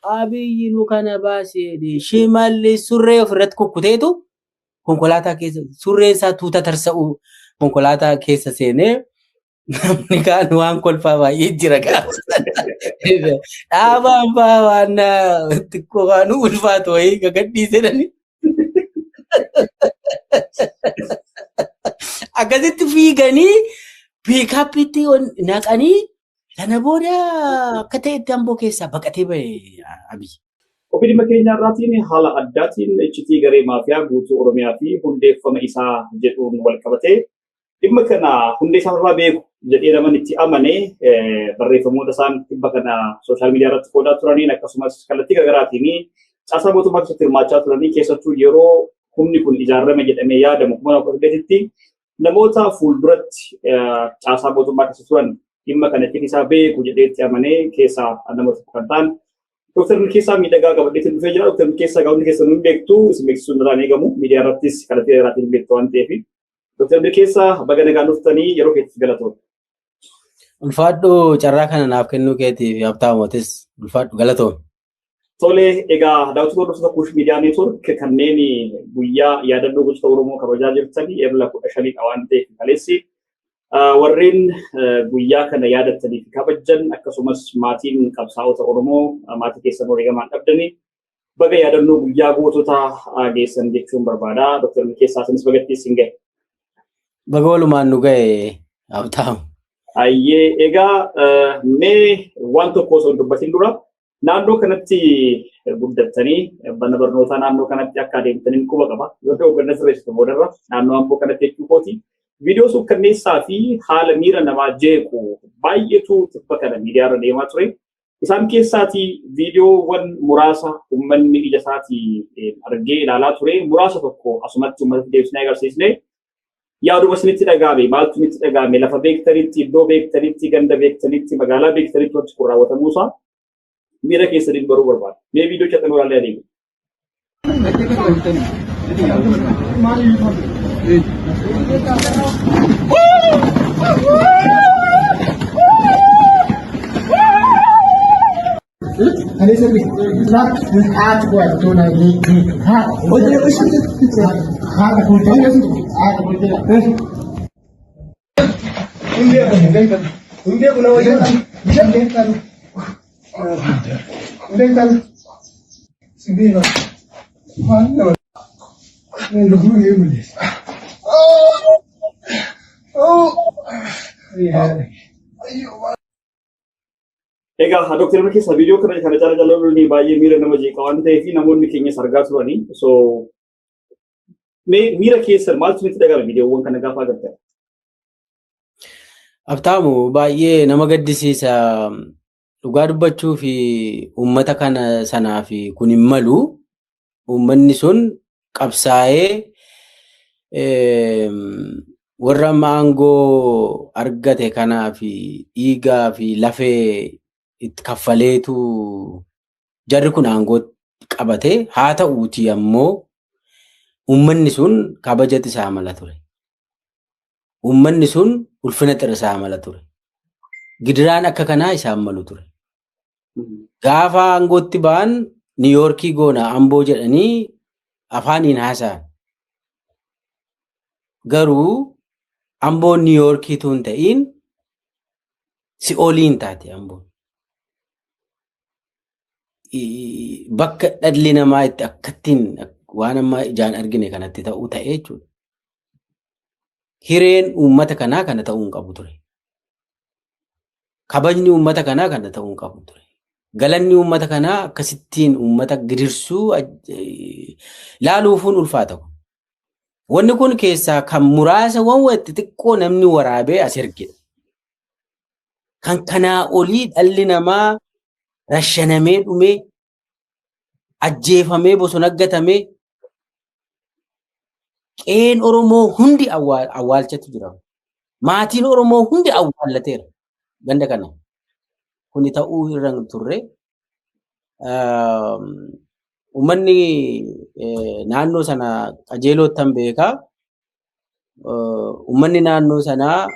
Abiyyi nu kana baasee shimalli surree ofirratti kukkuteetu konkolaataa keessa surreen isaa tuuta tarsa'u konkolaataa keessa seenee namni kaan waan kolfaa baay'ee jira gaafa dhaabaan fa'aa waan xiqqoo waan ulfaatu wayii gagadhiisedhani. Akkasitti fiiganii piikappiitti naqanii sana booda akka ta'etti Amboo keessaa baqatee bahe Abiyyi. Ofii dhimma keenya irraatiin haala addaatiin iccitii garee maafiyaa guutuu Oromiyaa fi hundeeffama isaa jedhuun wal qabatee dhimma kana hundee isaarraa beeku jedhee naman itti amane barreeffamoota isaan dhimma kana sooshaal miidiyaa irratti qoodaa turaniin akkasumas kallattii garaagaraatiin caasaa mootummaa keessatti hirmaachaa turanii keessattuu yeroo humni kun ijaarame jedhamee yaadamu 2018tti namoota fuulduratti caasaa mootummaa keessa turan dhimma kana ittiin isaa beeku jedhee itti amanee keessaa namoota kan ta'an Dr. Milkeessaa miidhagaa qabadheetti dhufee jira. Dr. Milkeessaa gahuun keessa nuun beektu isin beeksisuun irraan eegamu miidiyaa irrattis kallattii irraatiin beektu waan ta'eef. Dr. Milkeessaa baga nagaan dhuftanii yeroo keetti galatoomna. Ulfaadhu carraa kana naaf kennuu keetiif Habtaamotis ulfaadhu galatoomna. Tole egaa daawwattoota hordoftoota Kuush Miidiyaa Neetwoork kanneen guyyaa yaadannoo gosoota Oromoo kabajaa jirtanii eebla 15 waan ta'eef kaleessi warreen guyyaa kana yaadatanii fi kabajan akkasumas maatiin qabsaa'ota Oromoo maatii keessan wareegamaan dhabdanii baga yaadannoo guyyaa gootota geessan jechuun barbaada. Dr. Milkeessaa isinis bagatti isin gahe. Baga walumaan nu gahe Habtaamu. Ayyee egaa mee waan tokko osoo dubbatiin dura naannoo kanatti guddattanii mana barnootaa naannoo kanatti akka adeemtaniin quba qaba. Yoo ta'u ganna sirreessitu boodarra naannoo Amboo kanatti jechuu kooti. Viidiyoo suukkanneessaa fi haala miira namaa jeequ baay'eetu tibba kana miidiyaa irra deemaa ture. Isaan keessaatii viidiyoowwan muraasa uummanni ija isaatii argee ilaalaa ture. Muraasa tokko asumatti uummata deebisnee agarsiisne yaaduma isinitti dhagaame maaltu itti dhagaame lafa beektanitti iddoo beektanitti ganda beektanitti magaalaa beektanitti wanti kun raawwatamuusaa miira keessaniin baruu barbaada. Mee viidiyoo chaxanuu ilaalee adeemu. Egaa Dr. Milkeessaa viidiyoo kana jaalalloonni baay'ee miira nama jeeqa waan ta'eef namoonni keenyas argaa turanii. So miira keessan maaltu itti dhagahame viidiyoowwan kana gaafa agartan? Habtaamu baay'ee nama gaddisiisa. Dhugaa dubbachuu fi uummata kana sanaa fi kun hin malu uummanni sun qabsaa'ee warra aangoo argate kanaa fi dhiigaa fi lafee itti kaffaleetu jarri kun aangoo qabate haa ta'uuti ammoo uummanni sun kabajati isaa mala ture. Uummanni sun ulfina xira isaa mala ture. Gidiraan akka kanaa isaan malu ture. Gaafa aangootti ba'an Niiyoorkii goona Amboo jedhanii afaaniin haasa'an. Garuu Amboon Niiyoorkiitu hin ta'in Si'ooliin taate Amboon. Bakka dhalli namaa itti akkattiin waan amma ijaan argine kanatti ta'uu ta'ee jechuudha. Hireen uummata kanaa kana ta'uu hin qabu ture. Kabajni uummata kanaa kana ta'uu hin qabu ture. Galanni uummata kanaa akkasittiin uummata gidirsuu laaluufuun ulfaata. Wanni kun keessaa kan muraasa wanti xiqqoo namni waraabee as ergedha. Kan kanaa olii dhalli namaa rashanamee dhumee ajjeefamee bosona gatamee qeen Oromoo hundi awwaalchatu jira. Maatiin Oromoo hundi awwaallateera ganda kana. Kuni ta'uu irra turre. Uummanni naannoo sana qajeelootan beekaa. Uummanni naannoo sanaa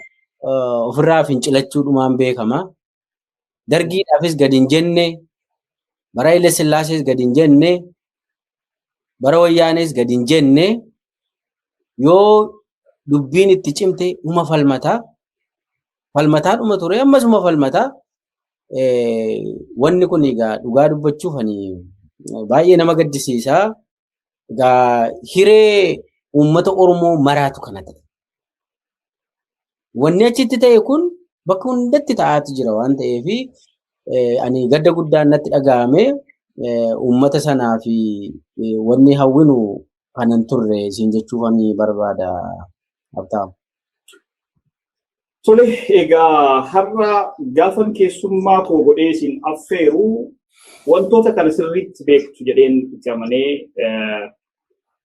ofirraa fincilachuudhumaan beekama. Dargiidhaafis gadi hin jenne bara Haile Sillaasees gadi hin jenne, bara Wayyaanees gadi hin jenne, yoo dubbiin itti cimte uma falmataadhuma ture ammas uma falmataa. Wanni kun egaa dhugaa dubbachuuf baay'ee nama gaddisiisaa. Egaa hiree uummata Oromoo maraatu kana ta'e. Wanni achitti ta'e kun bakka hundatti ta'aatu jira waan ta'eef ani gadda guddaan natti dhaga'ame uummata sanaa fi wanni hawwinu kanan turre siin jechuuf ani barbaada Habtaam. Tole egaa har'a gaafan keessummaa koo godhee siin affeeru wantoota kana sirriitti beektu jedheen itti amanee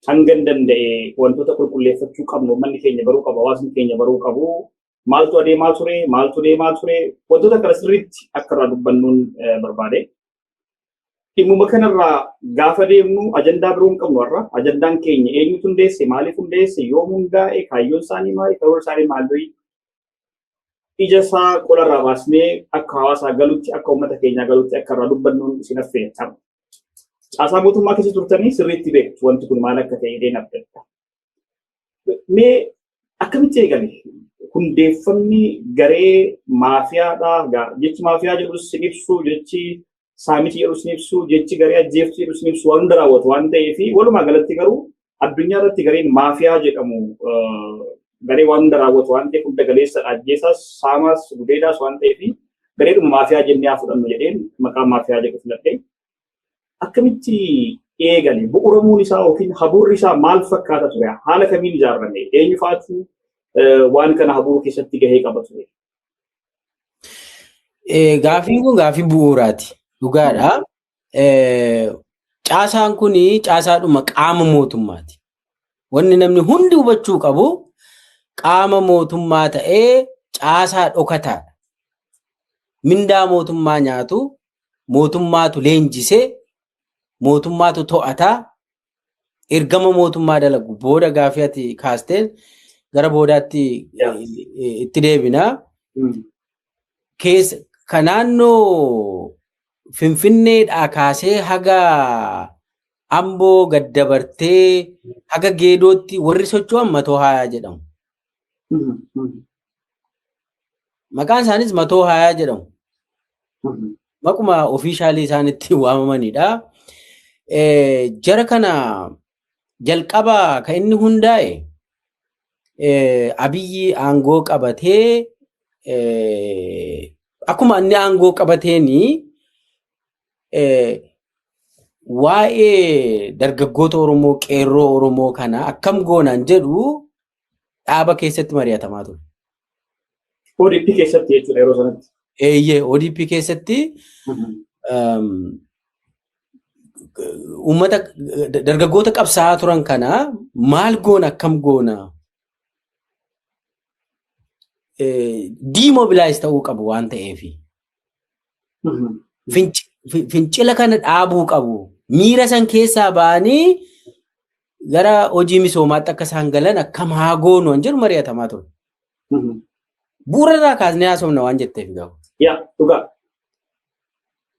hanga danda'e wantoota qulqulleeffachuu qabnu manni keenya baruu qabu hawaasni keenya baruu qabu maaltu adeemaa ture wantoota kana sirriitti akka irraa dubbannuun barbaade. Dhimmuma kanarraa gaafa deemnu ajandaa biroo hin qabnu har'a ajandaan keenya eenyutu hundeesse maaliif hundeesse yoom hundaa'e kaayyoon isaanii maali karoora isaanii maali ija isaa qolarraa baasnee akka hawaasaa galutti akka uummata keenyaa galutti akka irraa dubbannuun isin affeerama. Caasaa mootummaa keessa turtanii sirriitti beektu wanti kun maal akka ta'e ideen abdadda. Mee akkamitti eegale hundeeffamni garee maafiyaadhaa jechi maafiyaa jedhus sin ibsu jechi saamichi jedhus sin ibsu jechi garee ajjeeftu jedhus sin ibsu waan hunda raawwatu waan ta'eef walumaa galatti garuu addunyaa irratti gareen maafiyaa jedhamu garee waan hunda raawwatu waan ta'eef hunda galeessa ajjeesaas saamaas gudeedaas waan ta'eef gareedhuma maafiyaa jennee haa fudhannu jedheen maqaa maafiyaa jedhu filadhee. Akkamitti eegale bu'uuramuun isaa yookiin habuurri isaa maal fakkaata ture haala kamiin ijaarame eenyu faatu waan kana habuuruu keessatti gahee qaba ture. Gaafiin kun gaafii bu'uuraati dhugaadha. Caasaan kun caasaadhuma qaama mootummaati. Wanni namni hundi hubachuu qabu qaama mootummaa ta'ee caasaa dhokataadha. Mindaa mootummaa nyaatu mootummaatu leenjisee mootummaatu to'ataa ergama mootummaa dalagu booda gaafii ati kaasteen gara boodaatti itti deebinaa. Naannoo Finfinneedhaa kaasee haga Amboo gad dabartee haga Geedootti warri socho'an Matoo Hayaa jedhamu. Maqaan isaanis Matoo Hayaa jedhamu. Maquma ofiishaalii isaanitti waamamanidha. Jara kana jalqaba kan inni hundaa'e Abiyyi aangoo qabatee akkuma inni aangoo qabateeni waa'ee dargaggoota Oromoo qeerroo Oromoo kana akkam goonaan jedhu dhaaba keessatti mari'atamaa ture. ODP keessatti jechuudha yeroo sanatti. ODP keessatti uummata dargaggoota qabsaa'aa turan kana maal goona akkam goona demobilize ta'uu qabu waan ta'eef fincila kana dhaabuu qabu miira san keessaa ba'anii gara hojii misoomaatti akka isaan galan akkam haa goonu waan jedhu mari'atamaa ture. Bu'uura irraa kaasnee haasofna waan jetteef gahu. Dhugaa.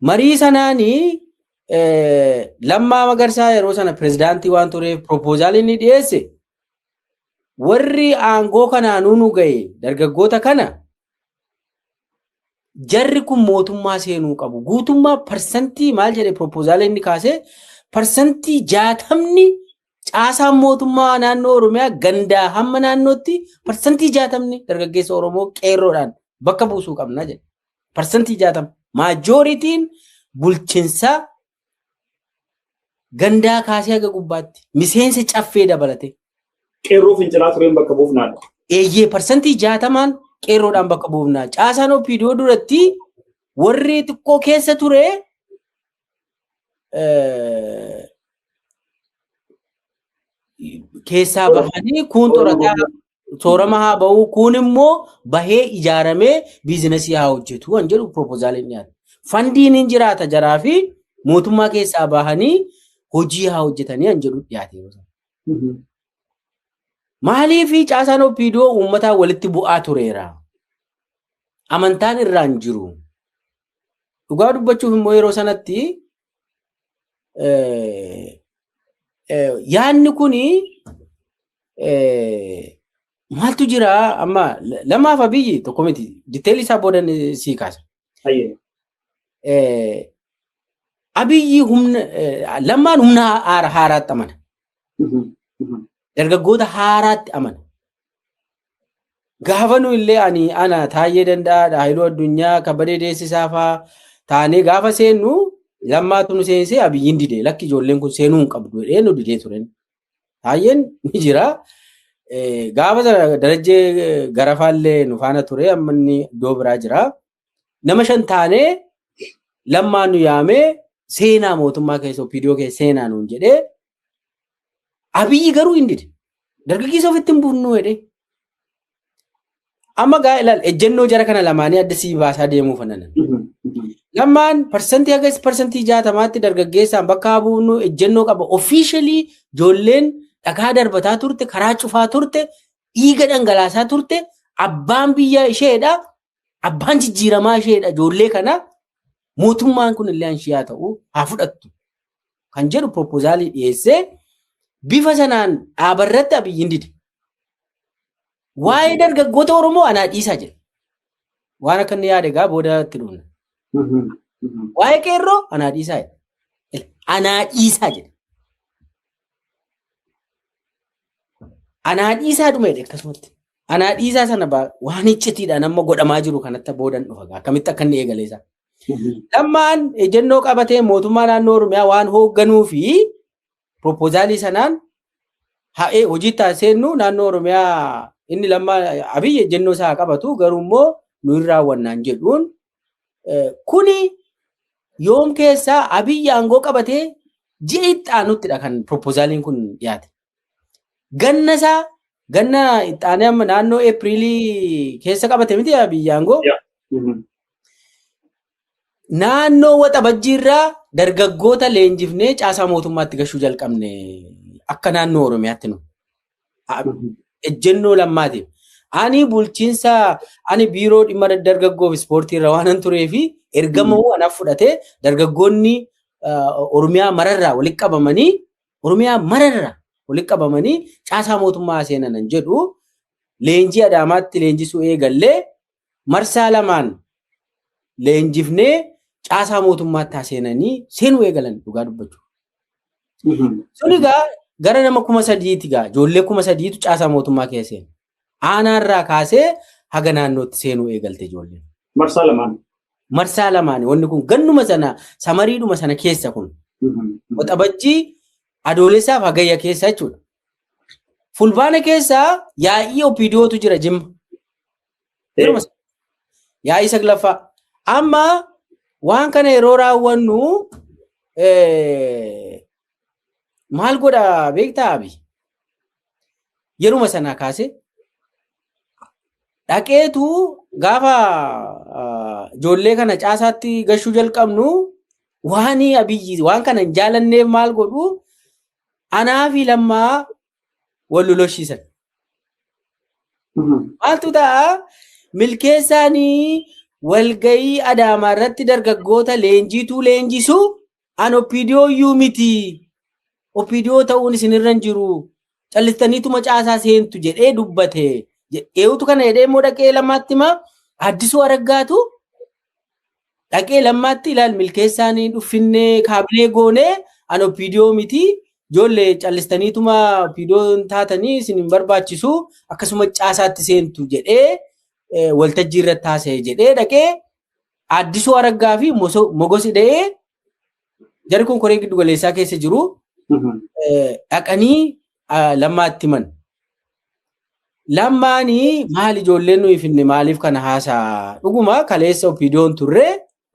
Marii sanaanii Lammaa Magarsaa yeroo sana pirezidaantii waan tureef proposaalii inni dhiyeesse warri aangoo kanaanuu nu ga'e dargaggoota kana jarri kun mootummaa seenuu qabu. Guutummaa parsantii maal jedhee proposaalii inni kaasee parsantii 60 caasaan mootummaa naannoo Oromiyaa gandaa hamma naannootti parsantii 60 dargaggeessa Oromoo qeerroodhaan bakka buusuu qabna jedhe. Parsantii 60 maajoritiin bulchiinsaa gandaa kaasee haga gubbaatti miseensa caffee dabalate. Qeerroo fincilaa tureen bakka buufnaadha. Parsantii 60 qeerroodhaan bakka buufnaa. Caasaan OPDO duratti warri xiqqoo keessa ture keessaa bahanii kun torataa soorama haa ba'u kun immoo bahee ijaaramee biizinasii haa hojjetu waan jedhu proposaalii dhiyaate. Fandiin hin jiraata jaraa fi mootummaa keessaa bahanii hojii haa hojjetanii waan jedhu dhiyaate. Maaliif caasaan OPDO uummataa walitti bu'aa tureera? Amantaan irraan jiru. Dhugaa dubbachuuf immoo yeroo sanatti yaanni kuni maaltu jira amma lamaaf Abiyyi tokko miti diteelii isaa boodan sii kaasa. Abiyyi lammaan humna haaraatti amana. Dargaggoota haaraatti amana. Gaafa nu illee ana Taayyee Danda'aa, Haayiluu Addunyaa, Kabbadee Deessisaa fa'aa taanee gaafa seennu lammaatu nu seensee Abiyyiin didee lakki ijoolleen kun seenuu hin qabdu jedhee nu didee turen. Taayyeen ni jira. Gaafa Darajjee Garafaallee nu faana ture amma inni iddoo biraa jira. Nama 5 taanee lammaan nu yaamee seenaa mootummaa keessa OPDO keessa seenaa nuun jedhee Abiyyi garuu hin dide. Dargaggeessa ofitti hin buufnu jedhee. Amma gaa ilaal ejjennoo jara kana lamaanii adda sii baasaa deemuu fanana. Lammaan parsantii haga parsantii 60tti dargaggeessaan bakka buufnu ejjennoo qaba. Officially ijoolleen dhagaa darbataa turte, karaa cufaa turte, dhiiga dhangalaasaa turte, abbaan biyya isheedha, abbaan jijjiiramaa isheedha. Ijoollee kana mootummaan kun illee anshiyaa ta'uu haa fudhattu kan jedhu proposaalii dhiyeessee bifa sanaan dhaabarratti Abiyyiin dide. Waa'ee dargaggoota Oromoo anaa dhiisaa jedhe. Waan akka inni yaade gaa boodatti dhufna. Waa'ee qeerroo anaa dhiisaa jedhe. Anaa dhiisaa jedhe. Anaa dhiisaa dhume jedhe akkasumatti. Anaa dhiisaa sana waan iccitiidhaan amma godhamaa jiru kanatti boodan dhufa gaa. Akkamitti akka inni eegaleessa. Lammaan ejjennoo qabatee mootummaa naannoo Oromiyaa waan hoogganuu fi proposaalii sanaan ha'ee hojii taasiseennu naannoo Oromiyaa inni lammaa Abiyyi ejjennoo isaa qabatu garuu immoo nu hin raawwannaan jedhuun kuni yoom keessaa Abiyyi aangoo qabatee ji'a itti aanuttidha kan proposaaliin kun dhiyaate. Ganna itti aanee amma naannoo Eepiriilii keessa qabate miti Abiyyi aangoo. Naannoo waxabajjiirraa dargaggoota leenjifnee caasaa mootummaatti gashuu jalqabne akka naannoo Oromiyaatti nu. Ejjennoo lammaatiif. Ani bulchiinsa biiroo dhimma dargaggoo fi ispoortii irra waan turee fi ergama anaaf fudhatee dargaggoonni Oromiyaa mararraa walitti qabamanii caasaa mootummaa seenanan jedhu leenjii Adaamaatti leenjisuu eegallee marsaa lamaan leenjifnee caasaa mootummaatti seenanii seenuu eegalan dhugaa dubbachuu. Suni gara nama 3,000 gaa ijoollee 3,000tu caasaa mootummaa keessa seenu. Aanaarraa kaasee haga naannootti seenuu eegalte ijoolleen. Marsaa lamaan wanni kun gannuma sana samariidhuma sana keessa kun. Waxabajjii adoolessaaf hagayya keessa jechuudha. Fulbaana keessa yaa'ii OPDOtu jira Jimma. Yaa'ii 9ffaa. Amma waan kana yeroo raawwannu maal godha beektaa Abiyyi? Yeruma sana kaasee dhaqeetu gaafa ijoollee kana caasaatti gashuu jalqabnu waan Abiyyi waan kana hin jaalanneef maal godhu anaa fi lammaa wal loloshiisan. Maaltu ta'a milkeessaanii walgayii Adaamaa irratti dargaggoota leenjiituu leenjisu an OPDO iyyuu miti. OPDO ta'uun isinirra hin jiru. Callistaniituma caasaa seentu jedhee dubbate. Eewutu kana jedhee immoo dhaqee lammaatti Addisuu Araggaatu dhaqee lammaatti ilaal milkeessaanii dhuffinnee kaabinee goonee an OPDO miti. Ijoollee callistaniituma OPDO taatanii isin hin barbaachisu akkasuma caasaatti seentu jedhee waltajjii irratti haasa'e jedhee dhaqee Addisuu Araggaa fi Mogos Hidhee jarri kun koree giddu galeessaa keessa jiru dhaqanii lammaatti himan. Lammaanii maal ijoolleen nuyi finne maaliif kana haasaa dhuguma kaleessa OPDO'n turre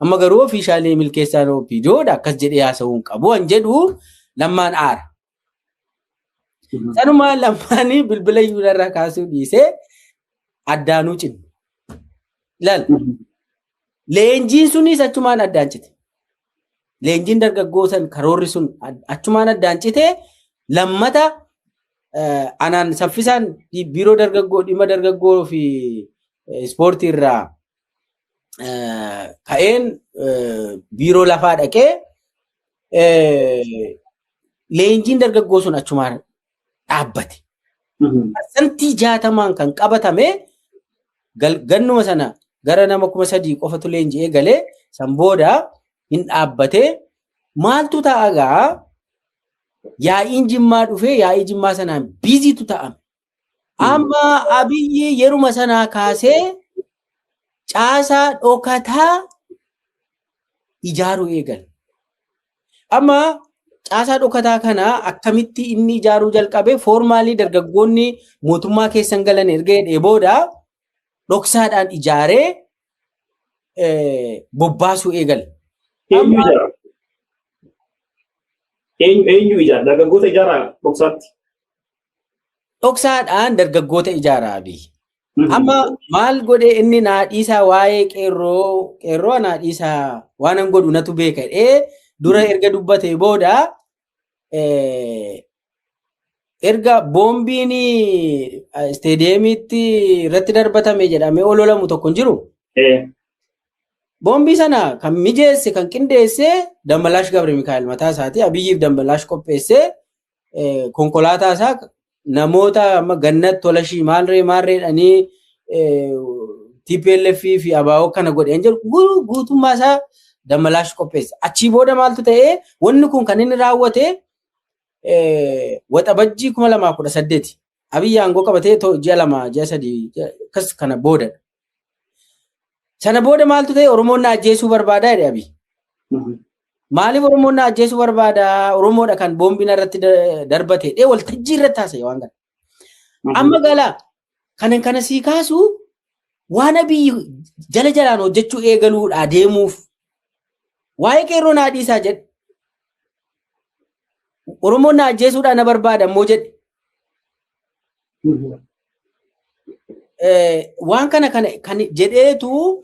amma garuu ofiishaalee milkeessaan OPDO'dha akkas jedhee haasa'uun qabu an jedhu lammaan aara. Sanumaa lammaanii bilbila iyyuudharraa kaasuu dhiisee addaanuu cinne. Ilaal leenjiin sunis achumaan addaan cite. Leenjiin dargaggoosan karoorri sun achumaan addaan cite lammata anaan saffisaan biiroo dargaggoo dhimma dargaggoo fi ispoortii irraa ka'een biiroo lafaa dhaqee leenjiin dargaggoo sun achumaan dhaabbate. Parsantii 60 kan qabatame gannuma sana gara nama 3,000 qofatu leenji'ee galee san booda hin dhaabbate. Maaltu ta'a gaa yaa'iin Jimmaa dhufee yaa'ii Jimmaa sanaan biiziitu ta'ame. Amma Abiyyi yeruma sanaa kaasee caasaa dhokataa ijaaruu eegale. Amma caasaa dhokataa kana akkamitti inni ijaaruu jalqabe foormaalii dargaggoonni mootummaa keessan galan erga jedhee booda dhoksaadhaan ijaaree bobbaasuu eegale. Eenyu ijaara? Dargaggoota ijaaraa dhoksaatti? Dhoksaadhaan dargaggoota ijaaraa Abiyyi. Amma maal godhe inni naadhiisaa waa'ee qeerroo naadhiisaa waan an godhu natu beeka jedhee dura erga dubbatee booda erga boombiin isteediyeemiitti irratti darbatame jedhamee ololamu tokko hin jiru. Boombii sana kan mijeesse kan qindeesse Dambalash Gabre Mikaa'el mataa isaati. Abiyyiif Dambalash qopheesse konkolaataa isaa namoota amma Gannat Tolashii maalreedhanii TPLF fi ABO kana godheen jiru guutummaa isaa Dambalash qopheesse. Achii booda maaltu ta'ee wanni kun kan inni raawwate waxabajjii 2018 Abiyyi aangoo qabatee ji'a 2 ji'a 3 akkas kana booda. Sana booda maaltu ta'e Oromoon na ajjeesuu barbaadaa jedhe Abiyyi. Maaliif Oromoon na ajjeesuu barbaadaa? Oromoodha kan boombiin irratti darbate dhee waltajjii irratti haasa'e waan kana. Amma galaa kana sii kaasu waan Abiyyi jala jalaan hojjechuu eegaluudhaa deemuuf waa'ee qeerroo naadhiisaa jedhe. Oromoon na ajjeesuudhaa na barbaada immoo jedhe. Waan kana kan jedheetu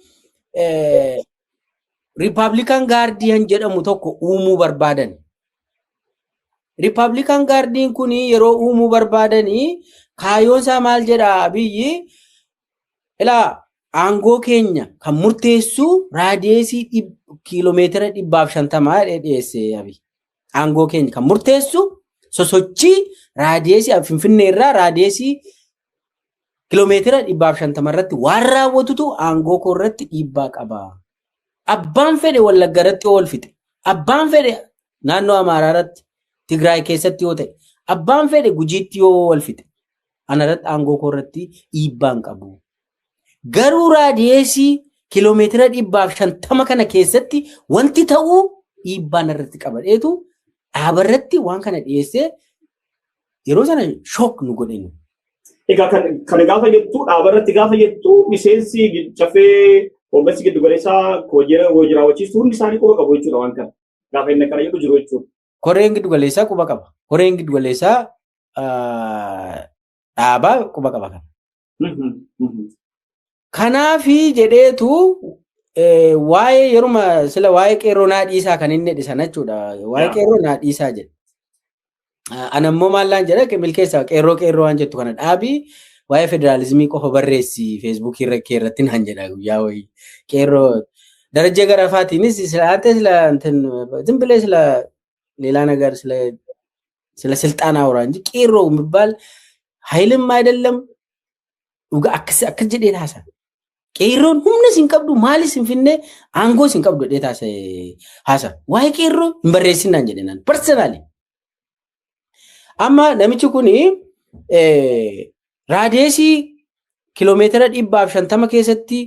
Republican Guardian jedhamu tokko uumuu barbaadan. Republican Guardian kun yeroo uumuu barbaadanii kaayyoon isaa maal jedha Abiyyi? Ilaa aangoo keenya kan murteessu raadiyeesii kiiloomeetira 150 dhiyeesse Abiyyi. Aangoo keenya kan murteessu sosochii raadiyeesii Finfinnee irraa raadiyeesii kiiloomeetira 150 irratti waan raawwatutu aangoo koo irratti dhiibbaa qaba. Abbaan fedhe Wallagga irratti ol fixe. Abbaan fedhe naannoo Amaaraa irratti Tigraay keessatti yoo ta'e. Abbaan fedhe Gujiitti yoo ol fixe. Ana irratti aangoo koo irratti dhiibbaan qabu. Garuu raadiyeesii kiiloomeetira 150 kana keessatti wanti ta'uu dhiibbaan irratti qabadheetu dhaaba irratti waan kana dhiyeessee yeroo sana shook nu godhenu. Egaa kan gaafa jettu dhaaba irratti gaafa jettu miseensi cafee Oombaasii giddu galeessaa hojii raawwachiistu hundi isaanii quba qabu jechuudha waan kana. Gaafa inni akkana jedhu jiru jechuudha. Koreen giddu galeessaa quba qaba. Koreen giddu galeessaa dhaabaa quba qaba kana. Kanaafi jedheetu waa'ee yeruma sila waa'ee qeerroo naadhiisaa kan inni dhisan jechuudha. Waa'ee qeerroo naadhiisaa jedhe. Anammoo maallaan jedha milkeessaa qeerroo waan jettu kana dhaabii waa'ee federaalizimii qofa barreessi feesbuukii irratti naan jedha guyyaa wayii. Qeerroo darajee garafaatiinis ዝም ሌላ ነገር ስለ ስልጣን አውራ እንጂ ቄሮ የሚባል ኃይልም አይደለም አክስ ጀዴት ሀሳ ቄሮን ሁምነ ሲንቀብዱ ማሊ ሲንፍኔ አንጎ ሲንቀብዱ ዴት ሀሳ ዋይ ቄሮ እንበሬሲና እንጀደናን ፐርሰናሊ አማ ነሚቹ ኩኒ ራዲየሲ ኪሎሜትር 150 keessatti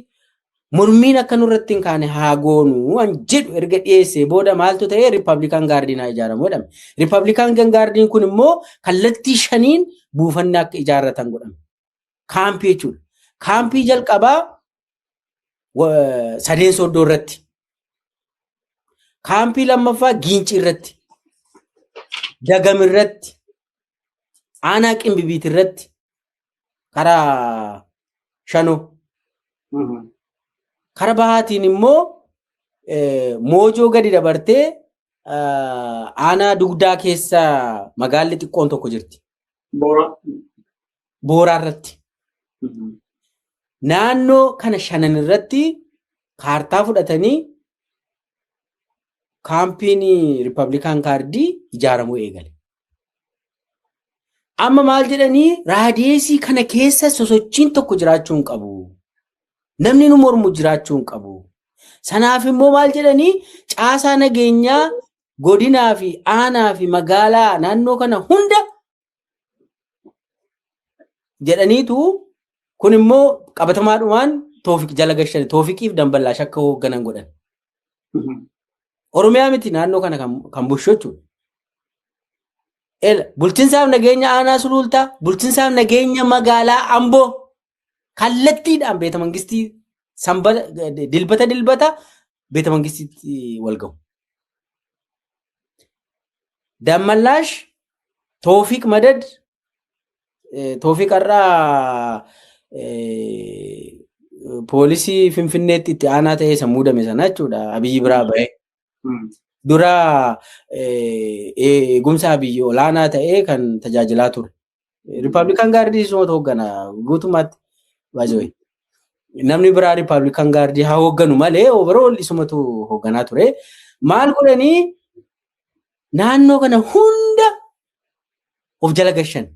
mormiin akka nurratti hin kaane haa goonu an jedhu erga dhiyeesse booda maaltu ta'e Republican Guardian ijaaramu jedhame. Republican Guardian kun immoo kallattii shaniin buufanni akka ijaarratan godhame. Kaampii jechuudha. Kaampii jalqabaa Sadeen Soddoo irratti. Kaampii lammaffaa Giinci irratti. Dagam irratti. Aanaa Qimbibiit irratti. Karaa Shanoo. Karaa bahaatiin immoo Moojoo gadi dabartee aanaa Dugdaa keessa magaalli xiqqoon tokko jirti. Booraa irratti. Naannoo kana shanan irratti kaartaa fudhatanii kaampiin Riippaabilikaan kaardii ijaaramuu eegale. Amma maal jedhanii raadiyeesii kana keessa sosochiin tokko jiraachuu hin qabu. Namni nu mormu jiraachuu hin qabu. Sanaaf immoo maal jedhanii caasaa nageenyaa godinaa fi aanaa fi magaalaa naannoo kana hunda jedhaniitu kun immoo qabatamaadhumaan Toofiq jala gashan Toofiqiif Damballaash akka hoogganan godhan. Oromiyaa miti naannoo kana kan bulchu jechuudha. Bulchiinsaaf nageenya aanaa sulultaa, bulchiinsaaf nageenya magaalaa Amboo kallattiidhaan beeta mangistii dilbata beeta mangistiitti wal ga'u. Dammallaash Toofiq Madad Toofiq irraa poolisii Finfinneetti itti aanaa ta'ee san muudame sana jechuudha. Abiyyi biraa ba'e. Dura eegumsa Abiyyi olaanaa ta'ee kan tajaajilaa ture. Riippaabilikaan gaardii isumatu hooggana guutummaatti baay'ee. Namni biraa Riippaabilikaan gaardii haa hoogganu malee overall isumatu hoogganaa ture. Maal godhanii naannoo kana hunda of jala gashan.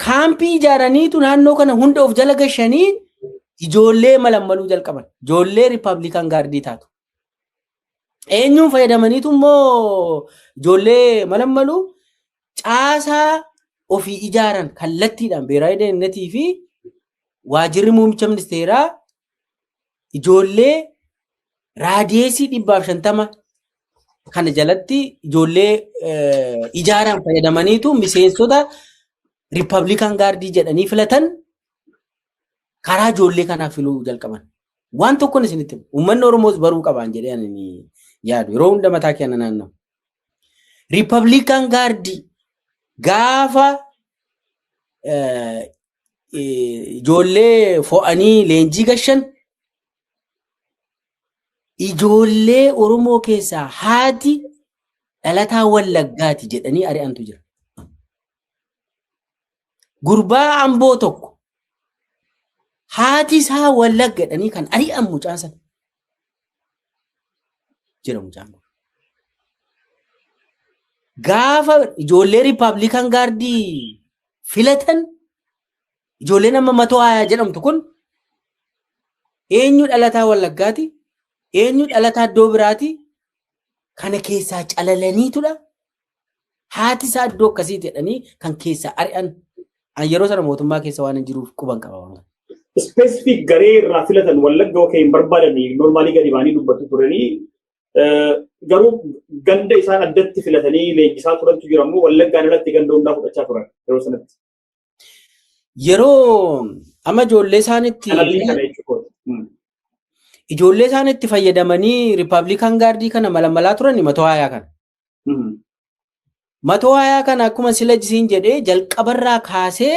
Kaampii ijaaraniitu naannoo kana hunda of jala gashanii ijoollee malammaluu jalqaban. Ijoollee Riippaabilikaan gaardii taatu. Eenyuun fayyadamaniitu immoo ijoollee malammaluu caasaa ofii ijaaran kallattiidhaan beeraayi deennetii fi waajirri muummicha ministeeraa ijoollee raadiyeesii 150 kana jalatti ijoollee ijaaran fayyadamaniitu miseensota Riippaabilikaan gaardii jedhanii filatan karaa ijoollee kanaaf filuu jalqaban. Waan tokkoon isinitti uummanni Oromoos baruu qabaan jedhee ani yaadu yeroo hunda mataa kenna naannoo. Riippaabilikaan gaardii gaafa ijoollee fo'anii leenjii gashan ijoollee Oromoo keessaa haati dhalataa Wallaggaati jedhanii ari'antu jira. Gurbaa Amboo tokko haati isaa Wallagga jedhanii kan ari'an mucaan sana jira mucaan. Gaafa ijoollee Riippaabilikaan gaardii filatan ijoollee nama Matoo Hayaa jedhamtu kun eenyu dhalataa Wallaggaati, eenyu dhalataa iddoo biraati kana keessaa calalaniitudha. Haati isaa iddoo akkasiiti jedhanii kan keessaa ari'an. Yeroo sana mootummaa keessa waan hin jiruuf quban qaba. Specific garee irraa filatan Wallagga okee hin barbaadanii normaalii gadi baanii dubbatu turanii garuu ganda isaan addatti filatanii leenjisaa turantu jiramu Wallaggaan irratti ganda hundaa fudhachaa turan yeroo sanatti. Yeroo amma ijoollee isaanitti fayyadamanii Riippaabilikaan gaardii kana malamalaa turan Matoo Hayaa kana. Matoo Hayaa kana akkuma sila jisiin jedhee jalqabarraa kaasee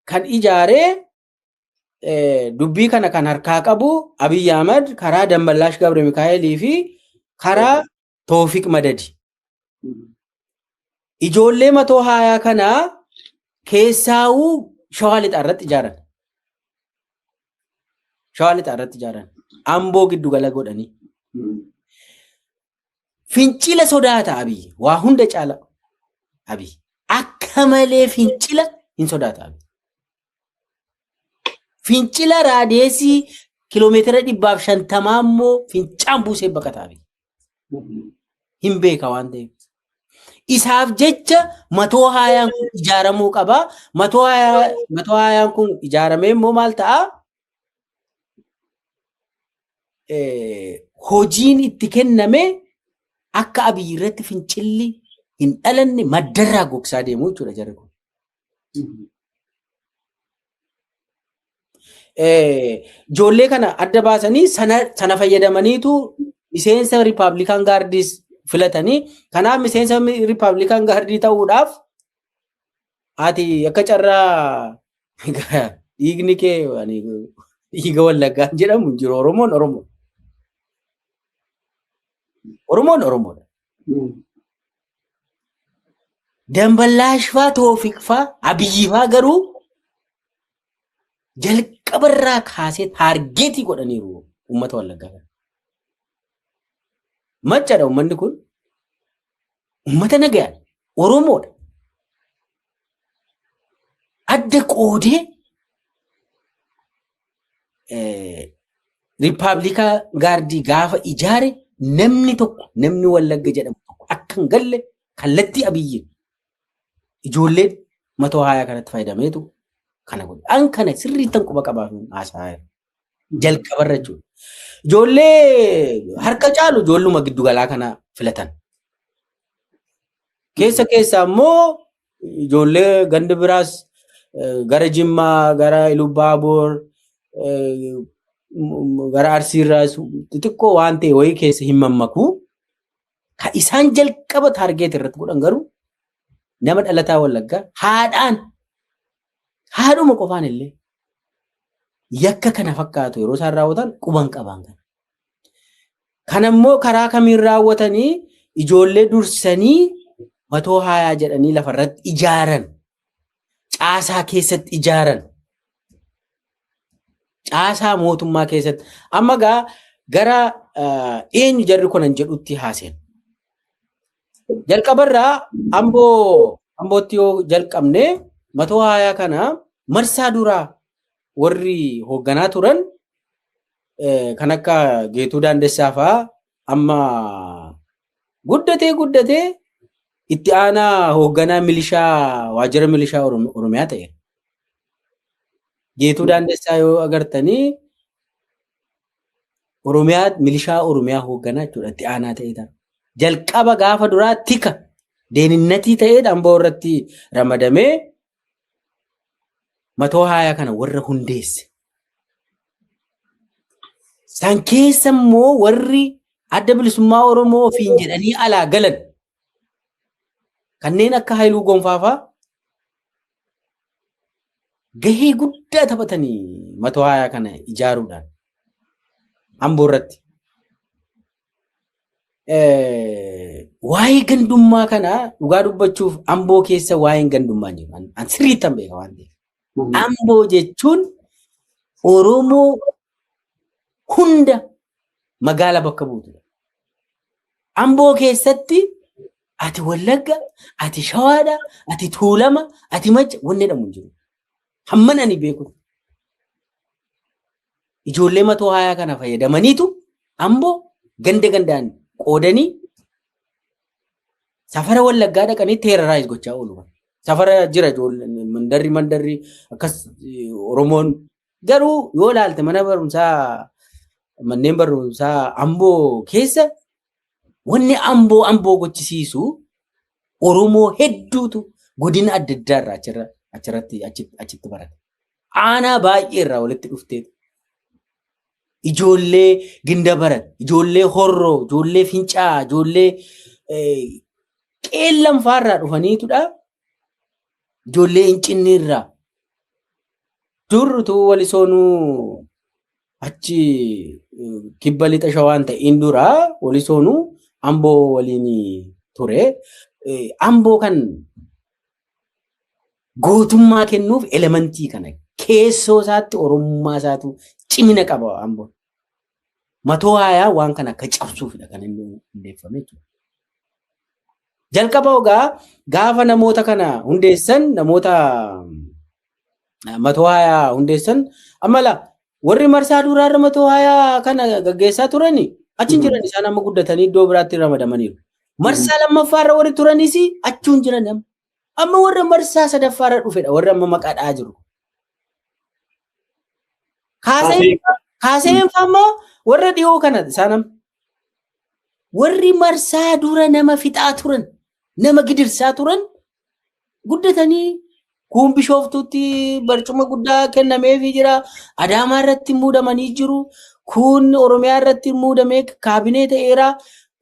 kan ijaaree dubbii kana kan harkaa qabu Abiyyi Ahmad karaa Damballaash Gabre Mikaa'elii fi karaa Toofiq Madadi. Ijoollee Matoo Hayaa kana keessaawuu Shawaa Lixaa irratti ijaaran. Shawaa Lixaa irratti ijaaran. Amboo giddu gala godhanii. Fincila sodaata Abiyyi. Waa hunda caala Abiyyi. Akka malee fincila hin sodaata Abiyyi. Fincila raadiyeesii kiiloomeetira 150 immoo fincaan buusee baqata Abiyyi. Hin beeka waan ta'eef. Isaaf jecha Matoo Hayaan kun ijaaramuu qaba. Matoo Hayaan kun ijaaramee immoo maal ta'a? Hojiin itti kenname akka Abiyyi irratti fincilli hin dhalanne maddarraa gogsaa deemuu jechuudha jarri kun. Ijoollee kana adda baasanii sana fayyadamaniitu miseensa Riippaabilikaan gaardiis filatanii kanaaf miseensa Riippaabilikaan gaardii ta'uudhaaf ati akka carraa dhiigni kee dhiiga Wallaggaan jedhamu jiru Oromoon Oromoo. Oromoon Oromoodha. Damballaash faa Toofiq faa Abiyyi faa garuu jalqabarraa kaasee taargeetii godhaniiru uummata Wallaggaa. Maccaadha uummanni kun. Uummata nagaa Oromoodha. Adda qoodee Riippaabilikaa gaardii gaafa ijaare namni Wallagga jedhamu tokko akka hin galle kallattii Abiyyiin ijoolleen 120 kanatti fayyadameetu kana godhe. An kana sirriittan quba qabaatu haasaa jalqabarra jechuudha. Ijoollee harka caalu ijoolluma giddu galaa kana filatan. Keessa immoo ijoollee ganda biraas gara Jimmaa, gara Ilubaaboor, gara Arsiirraas xixiqqoo waan ta'e wayii keessa hin mammaku. Kan isaan jalqaba taargeet irratti godhan garuu nama dhalataa Wallaggaa haadhuma qofaan illee yakka kana fakkaatu yeroo isaan raawwatan quban qaban kana. Kanammoo karaa kamiin raawwatanii ijoollee dursanii 120 jedhanii lafarratti ijaaran. Caasaa keessatti ijaaran. Caasaa mootummaa keessatti. Amma gara eenyu jarri kunan jedhutti haaseen. Jalqabarraa Ambootti yoo jalqabne 120 kana marsaa duraa warri hoogganaa turan kan akka Geetuu Daandessaa fa'aa amma guddatee itti aanaa hoogganaa milishaa waajjira milishaa Oromiyaa ta'e. Geetuu Daandessaa yoo agartanii milishaa Oromiyaa hoogganaa jechuudha itti aanaa ta'edha. Jalqaba gaafa duraa tika deeninnatii ta'ee Amboo irratti ramadamee 120 kana warra hundeesse. San keessa immoo warri adda bilisummaa Oromoo ofiin jedhanii alaa galan kanneen akka Haayiluu Gonfaafaa gahee guddaa taphatanii 120 kana ijaaruudhaan Amboo irratti. Waa'ee gandummaa kana dhugaa dubbachuuf Amboo keessa waa'een gandummaa jiru. An sirriittan beeka waan ta'eef. Amboo jechuun Oromoo hunda magaala bakka buutudha. Amboo keessatti ati Wallagga, ati Shawaadha, ati Tuulama, ati Macca wanni jedhamu hin jiru. Hamman ani beeku. Ijoollee 120 kana fayyadamaniitu Amboo gandaan qoodanii safara Wallaggaa dhaqanii teeraraayis gochaa oolu. Safara jira mandarri akkas Oromoon garuu yoo ilaalte manneen barumsaa Amboo keessa wanni Amboo gochisiisu Oromoo hedduutu godina adda addaarraa achitti barate. Aanaa baay'ee irraa walitti dhufteetu. Ijoollee Gindabarat, ijoollee Horroo, ijoollee Fincaa, ijoollee Qeellamfaarraa dhufaniitudha. Ijoollee Hincinniirraa. Durtuu walisoonuu achi kibba lixa Shawaan ta'in duraa walisoonuu Amboo waliin ture. Amboo kan gootummaa kennuuf elementii kana keessoo isaatti Oromummaa isaatu cimina qaba Amboon. 120 waan kana akka cabsuufidha kan inni hundeeffame jechuudha. Jalqaba gaafa namoota kana hundeessan namoota 120 hundeessan amala warri marsaa duraarra 120 kana gaggeessaa turani achiin jiran isaan amma guddatanii iddoo biraatti ramadamaniiru. Marsaa lammaffaarra warri turanis achuun jiran amma warra marsaa sadaffaarra dhufedha warri amma maqaa dha'aa jiru. Kaaseen ammoo warra dhiyoo kana isaan warri marsaa dura nama fixaa turan nama gidirsaa turan guddatanii kun Bishooftuutti barcuma guddaa kennameefii jira. Adaamaa irratti muudamanii jiru. Kun Oromiyaa irratti muudamee kaabinee ta'eera.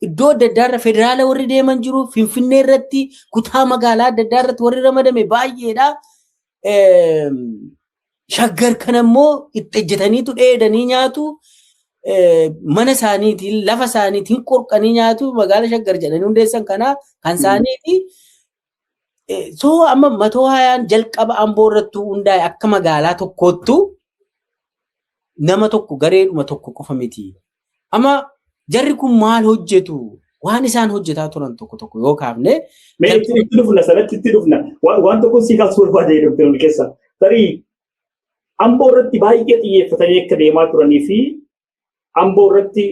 Iddoo adda addaarra federaala warri deeman jiru. Finfinnee irratti kutaa magaalaa adda addaa irratti warri ramadame baay'eedha. Shaggar kanammoo itti ejjetaniitu dheedanii nyaatu. Mana isaaniitiin lafa isaaniitiin qorqanii nyaatu. Magaala Shaggar jedhanii hundeessan kana kan isaaniiti. So amma 120 jalqaba Amboo irratti hundaa'e akka magaalaa tokkoottu nama tokko gareedhuma tokko qofa miti. Amma Jarri kun maal hojjetu? Waan isaan hojjetaa turan tokko yoo kaafne. Mee itti dhufna sanatti itti dhufna. Waan tokko sii kaasuu barbaade Dr. Keessa. Tarii Amboo irratti baay'ee xiyyeeffatanii akka deemaa turanii fi Amboo irratti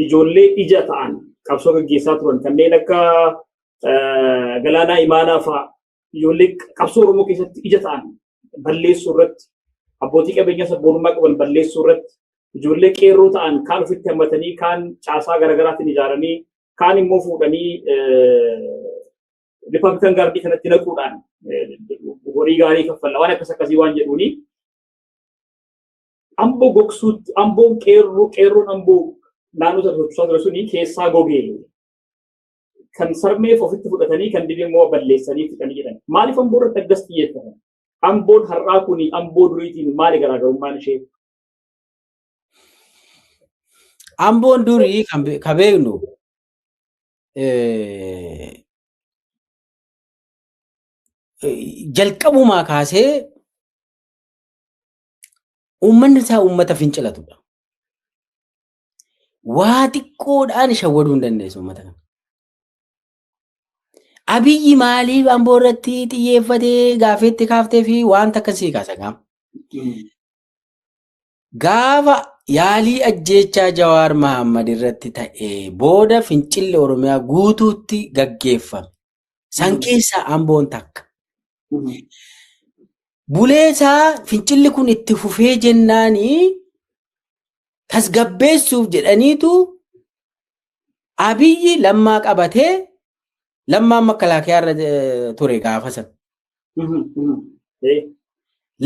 ijoollee ija ta'an qabsoo gaggeessaa turan kanneen akka Galaanaa Imaanaa fa'aa ijoollee qabsoo Oromoo keessatti ija ta'an balleessuu irratti abbootii qabeenyaa sabboonummaa qaban balleessuu irratti ijoollee qeerroo ta'an kaan ofitti hammatanii kaan caasaa garaagaraatiin ijaaranii kaan immoo fuudhanii Rippaabilikan gaardii kanatti naquudhaan horii gaarii kaffalla waan akkasii waan jedhuuni Amboo gogsuutti Amboon qeerroon Amboo naannoo sana ture suni keessaa gogee kan sarmeef ofitti fudhatanii kan dibe immoo balleessanii fixanii jedhan. Maaliif Amboo irratti akkas xiyyeeffatan? Amboon har'aa kuni Amboo duriitiin maali garaagarummaan ishee? Amboon durii kan beeknu jalqabumaa kaasee uummanni isaa uummata fincilatudha. Waa xiqqoodhaan shawwaduu hin dandeessu uummata kana. Abiyyi maaliif Amboo irratti xiyyeeffatee gaafeetti kaaftee fi wanta akkasii kaasa gaama. Gaafa yaalii ajjeechaa Jawaar Mahammad irratti ta'ee booda fincilli Oromiyaa guutuutti gaggeeffame. San keessaa Amboon takka. Buleesaa fincilli kun itti fufee jennaanii tasgabbeessuuf jedhaniitu Abiyyi lammaa qabatee lammaan makalaakaa irra ture gaafa sana.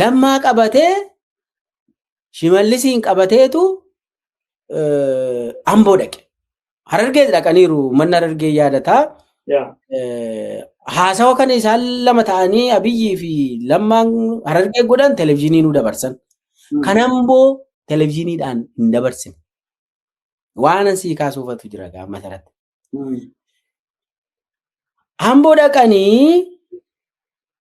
Lammaa qabatee Shimallisiin qabateetu Amboo dhaqe. Harargee dhaqaniiru manni Harargee yaadataa. Haasawa kana isaan lama ta'anii Abiyyii fi lammaan Harargee godhan televezyiinii nu dabarsan. Kan Amboo televezyiiniidhaan hin dabarsine. Waan asii kaasuufatu jira gaama sarratti. Amboo dhaqanii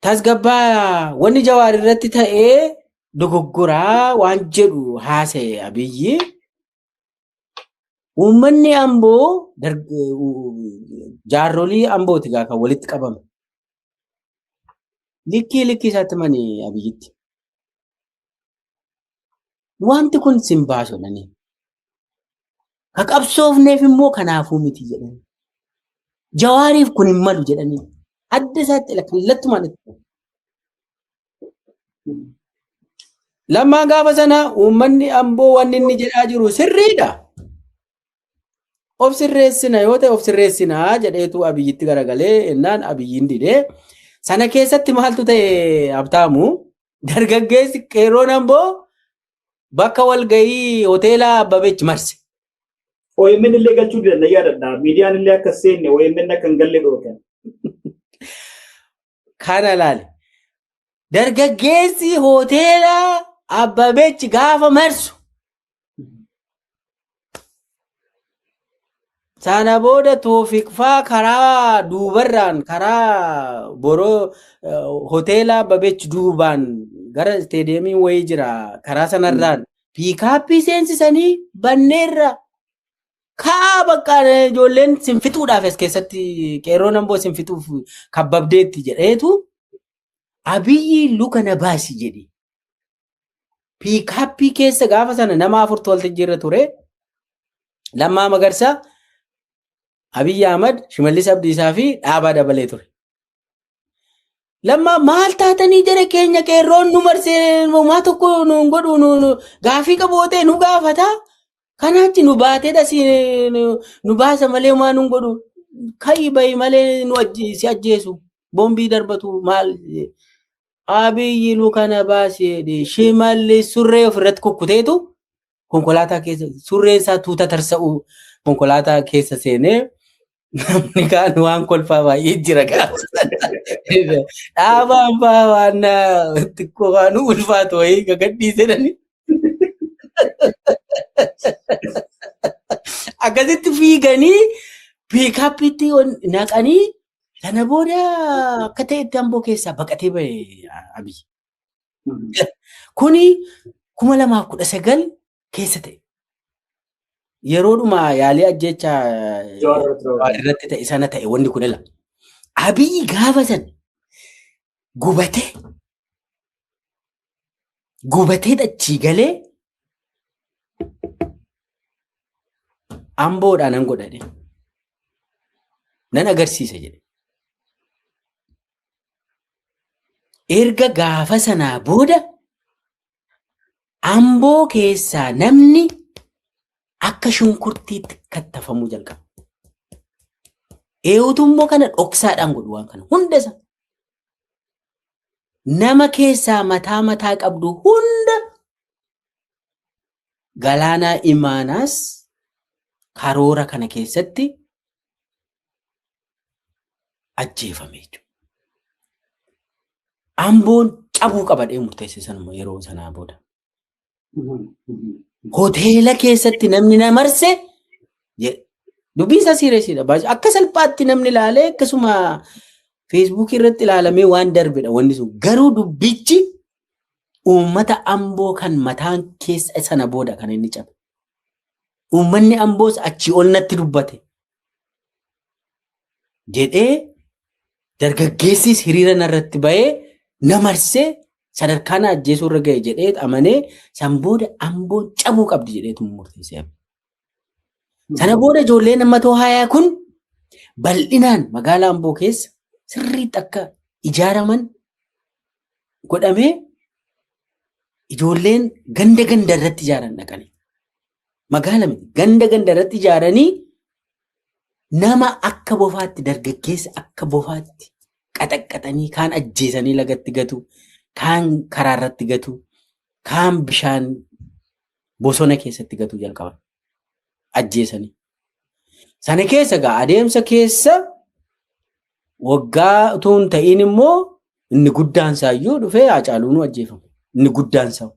tasgabbaa wanni Jawaar irratti ta'ee dogoggoraa waan jedhu haasa'e Abiyyi. Uummanni Amboo jaarrolii Ambooti kan walitti qabame. Likkii isaatti mani Abiyyitti. Wanti kun sin baasu jedhanii. Ka qabsoofneef immoo kanaafuu miti jedhanii. Jawaariif kun hin malu jedhanii. Adda isaatti kallattumaan itti. Lammaan gaafa sana uummanni Amboo wanni inni jedhaa jiru sirriidha. Of sirreessina yoo ta'e of sirreessina jedheetu Abiyyitti garagalee innaan Abiyyiin didee sana keessatti maaltu ta'e Habtaamu dargaggeessi qeerroon Amboo bakka walgahii hoteela Abbabeech marse. OMN illee galchuu danda'a yaadadha. Miidiyaan illee akka seenne OMN akka hin galle dhookan. Kana laale. Dargaggeessi hoteela Abbabeech gaafa marsu. Sana booda Toofiq faa karaa duubarraan karaa boroo hoteela Abbabeech duubaan gara isteediyeemii wayii jira karaa sanarraan piikaappii seensisanii banneerra kaa bakka ijoolleen sinfixuudhaaf as keessatti qeerroon Amboo sinfixuuf kabbabdeetti jedheetu Abiyyi luka na baasi jedhe. Piikaappii keessa gaafa sana nama 4 waltajjii irra ture. Lammaa Magarsaa, Abiyyi Ahmad, Shimallis Abdiisaa fi Dhaabaa dabalee ture. Lammaa maal taatanii jara keenya qeerroon nu marsee maa tokko nu godhu gaafii qabootee nu gaafata. Kanaachi nu baatee dhasii nu baasa malee maa nu godhu ka'i bayi malee nu si ajjeesu boombii darbatu maal. Abiyyi luka na baasee Shimallis surree ofirratti kukkuteetu konkolaataa keessa surree isaa tuuta tarsa'u konkolaataa keessa seenee namni kaan waan kolfaa baay'ee jira gaafa. Dhaabaan fa'aa waan xiqqoo waan ulfaatu wayii gagadhiisedhani. Akkasitti fiiganii piikaappiitti naqanii sana booda akka ta'etti Amboo keessaa baqatee bahe Abiyyi. Kuni 2019 keessa ta'e. yeroodhuma yaalii ajjecha Jawaar irratti ta'e sana ta'e wanni kun ila. Abiyyi gaafa san gubatee dachii galee amboodhaan nan godhadhe. Nan agarsiisa jedhe. Erga gaafa sanaa booda amboo keessaa namni akka shunkurtiitti kattafamuu jalqaba. Eewutu immoo kana dhoksaadhaan godhu waan kana hunda isa. Nama keessaa mataa qabdu hunda Galaanaa Imaanaas karoora kana keessatti ajjeefame jechuudha. Amboon cabuu qabadhee murteesse sanuma yeroo sanaa booda. Hoteela keessatti namni na marse dubbiin isaa sireesiidha. Akka salphaatti namni ilaalee akkasuma Facebook irratti ilaalamee waan darbedha wanni sun. Garuu dubbichi uummata Amboo kan mataan keessa sana booda kan inni cabe. Uummanni Amboos achii ol natti dubbate jedhee dargaggeessis hiriira narratti bahee na marsee sadarkaan ajjeesuu irra ga'e jedhee amanee san booda Amboon cabuu qabdi jedheetu murteessee. Sana booda ijoolleen nammatoo hayaa kun bal'inaan magaalaa Amboo keessa sirriitti akka ijaaraman godhamee ijoolleen ganda irratti ijaaran dhaqanii. Magaala miti ganda irratti ijaaranii nama akka bofaatti dargaggeessa akka bofaatti qaxaqqaxanii kaan ajjeesanii lagatti gatu kaan karaa irratti gatu kaan bishaan bosona keessatti gatu jalqaban ajjeesanii. Sana keessa gaa adeemsa keessa waggaa utuu hin ta'iin immoo inni guddaan isaayyuu dhufee Hacaaluu nu ajjeefamu. Inni guddaan isaa.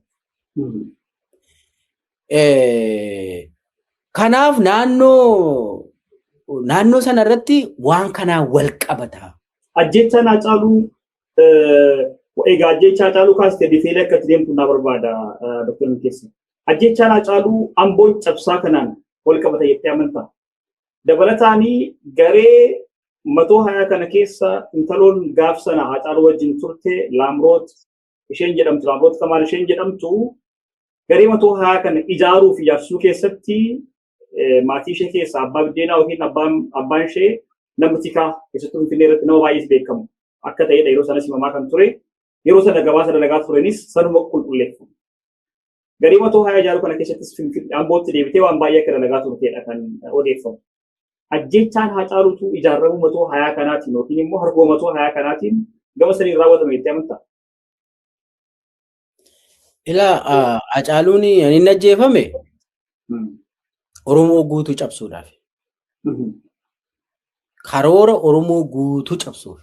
Kanaaf naannoo sana irratti waan kanaa wal qabata. Ajjechaan Hacaaluu egaa ajjechaa Hacaaluu kaastee difeelee akka itti deemtu naa barbaada Dr. Milkeessa. Ajjechaan Hacaaluu Amboon cabsaa kanaan wal qabata jettee amantaa. Dabalataanii garee 120 kana keessa intaloon gaaf sana Hacaaluu wajjin turte Laamroot isheen jedhamtu Laamroot Kamaal isheen jedhamtu garee 120 kana ijaaruu fi ijaarsuu keessatti maatii ishee keessa abbaa biddeenaa yookiin abbaan ishee nama tikaa keessattuu Finfinnee irratti nama baay'ees beekamu akka ta'edha yeroo sanas himamaa kan ture yeroo sana gabaasa dalagaa turanis sanuma qulqulleeffamu. Garee 120 ijaaruu kana keessattis Ambootti deebitee waan baay'ee akka dalagaa turteedha kan odeeffamu. Ajjechaan Hacaaluutu ijaaramu 120 kanaatiin yookiin immoo harkoo 120 kanaatiin gama saniin raawwatame jettee amantaa? Hacaaluun inni ajjeefame Oromoo guutuu cabsuudhaaf. Karoora Oromoo guutuu cabsuuf.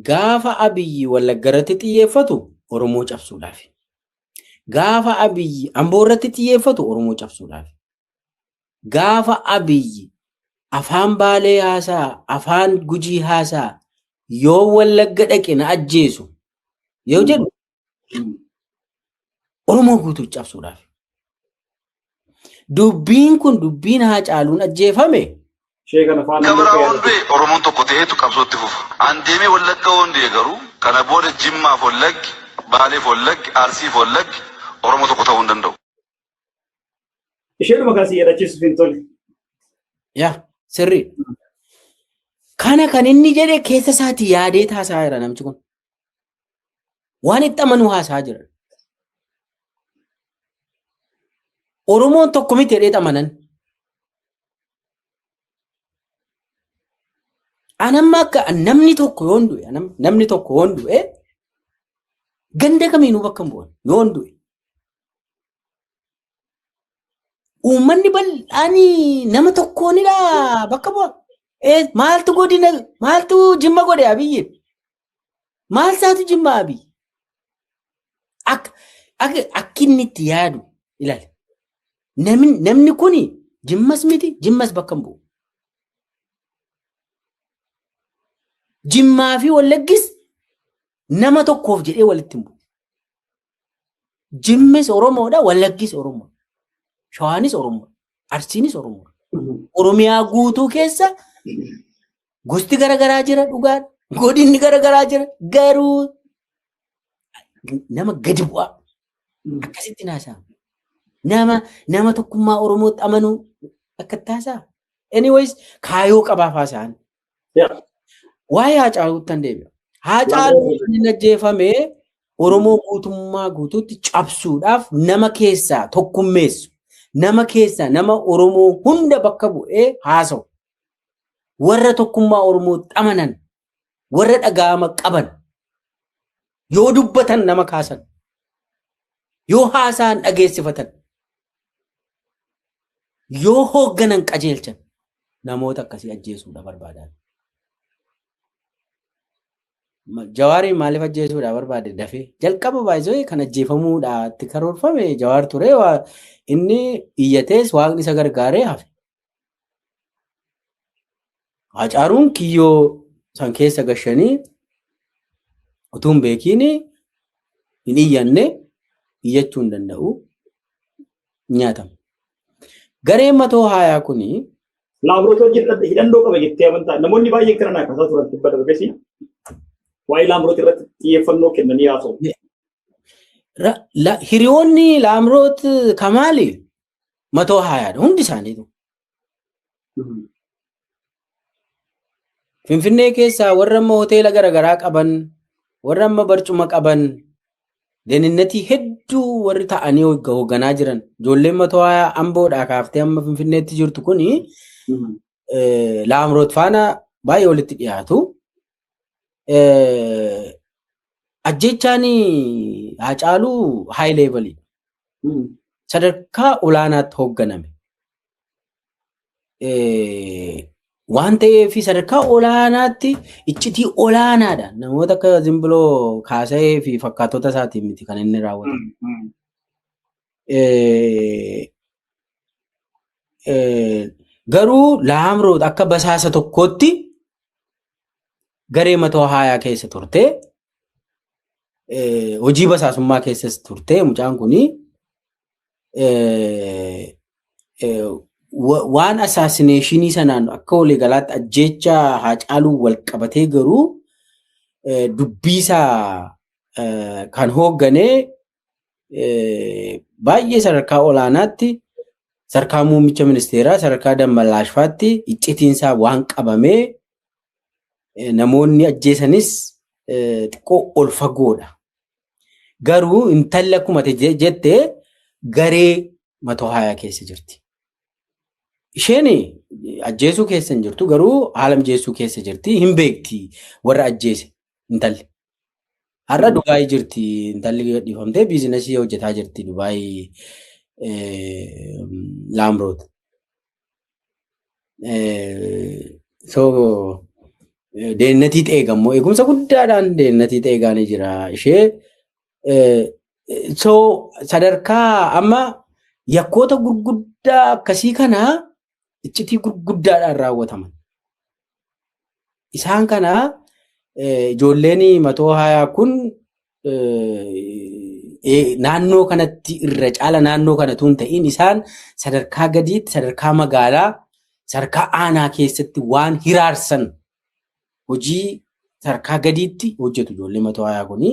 Gaafa Abiyyi Wallagga irratti xiyyeeffatu Oromoo cabsuudhaaf. Gaafa Abiyyi Amboo irratti xiyyeeffatu Oromoo cabsuudhaaf. Gaafa Abiyyi afaan Baalee haasaa, afaan Gujii haasaa yoo Wallagga dhaqe na ajjeesu yoo jedhu Oromoo guutuu cabsuudhaaf. Dubbiin kun dubbiin Hacaaluun ajjeefame. Gabraa hundee Oromoon tokko ta'eetu qabsootti fufa. An deemee Wallagga hundee garuu kana booda Jimmaaf Wallaggi, Baaleef Wallaggi, Arsiif Wallaggi Oromoo tokko ta'uu hin danda'u. Isheenuma kan si yaadachiisuuf hin tolle. Yaa sirrii. Kana kan inni jedhe keessa isaatii yaadee taasaa jira namichi kun. Waan itti amanuu haasaa jira. Oromoon tokko miti jedhee amanan. Anamma akka namni tokko yoon du'e ganda kamiinuu bakka hin bu'an yoon du'e. Uummanni bal'aanii nama tokkoonidha bakka bu'a. Maaltu Jimma godhe Abiyyi? Maal isaatu Jimma Abiyyi? Akka inni itti yaadu ilaali. Namni kuni Jimmas miti, Jimmas bakka hin bu'u. Jimmaa fi Wallaggis nama tokkoof jedhee walitti hin bu'u. Jimmis Oromoodha, Wallaggis Oromoo. Shawaanis Oromoo, Arsiinis Oromoo. Oromiyaa guutuu keessa gosti garaagaraa jira dhugaan, godinni garaagaraa jira garuu nama gadi bu'aa akkasitti naasaa. Nama tokkummaa Oromootti amanuu akka taasaa. Anyways, kaayoo qabaaf haasa'an. Waa'ee Haacaaluutti kan deebi'u. Haacaaluun inni ajjeefamee Oromoo guutummaa guutuutti cabsuudhaaf nama keessaa tokkummeessu. Nama keessaa nama Oromoo hunda bakka bu'ee haasa'u. Warra tokkummaa Oromootti amanan, warra dhaga'ama qaban, yoo dubbatan nama kaasan, yoo haasa'an dhageessifatan, yoo hoogganan qajeelchan namoota akkasii ajjeesuudha barbaadan. Jawaariin maaliif ajjeesuudha barbaade dafee jalqaba baay'isoo kan ajjeefamuudhaatti karoorfame Jawaar ture inni iyyatees waaqni isa gargaaree hafe. Haacaaluun kiyyoo san keessa gashanii utuu hin beekiin hin iyyanne iyyachuu hin danda'u nyaatama. Gareen Matoo Haayaa kuni Laamroot wajjin hidhannoo qaba jettee amantaa namoonni baay'een kana akkaataa turan tibba darbeesi. Waa'ee Laamroot irratti xiyyeeffannoo kennanii haasa'u. Hiriyoonni Laamroot Kamaali Matoo Haayaadha hundi isaaniitu. Finfinnee keessaa warra amma hoteela garaagaraa qaban, warra amma barcuma qaban, deeninnatii hedduu warri ta'anii hoogganaa jiran. Ijoolleen Matoo Haayaa Amboodhaa kaaftee amma Finfinneetti jirtu kuni Laamroot faana baay'ee walitti dhiyaatu. Ajjechaan Haacaaluu high level sadarkaa olaanaatti hoogganame. Waan ta'eef sadarkaa olaanaatti iccitii olaanaadha. Namoota akka Zimbiloo Kaasa'ee fi fakkaatota isaatiin miti kan inni raawwatu. Garuu Laamroot akka basaasa tokkootti garee Matoo Haayaa keessa turte. Hojii basaasummaa keessas turte mucaan kuni waan assassination sanaan akka waliigalaatti ajjecha Haacaaluu wal qabatee garuu dubbiisaa kan hoogganee baay'ee sadarkaa olaanaatti sadarkaa muummicha ministeeraa sadarkaa Dammalaashfaatti iccitiinsaa waan qabamee namoonni ajjeesanis xiqqoo ol fagoodha. Garuu intalli akkuma jettee garee Matoo Haayaa keessa jirti. Isheen ajjeesuu keessa hin jirtu garuu haala mijeessuu keessa jirti. Hin beekti warra ajjeese intalli. Har'a Dubaayii jirti intalli dhiifamtee biizinasii hojjetaa jirti Dubaayii Laamroot. So deennatii xeegammoo eegumsa guddaadhaan deennatii xeegaanii jira. Ishee so sadarkaa amma yakkoota gurguddaa akkasii kana iccitii gurguddaadhaan raawwataman. Isaan kana ijoolleen Matoo Haayaa kun naannoo kanatti irra caala naannoo kanatu hin ta'in isaan sadarkaa gadiitti sadarkaa magaalaa sadarkaa aanaa keessatti waan hiraarsan hojii sadarkaa gadiitti hojjetu ijoollee Matoo Haayaa kuni.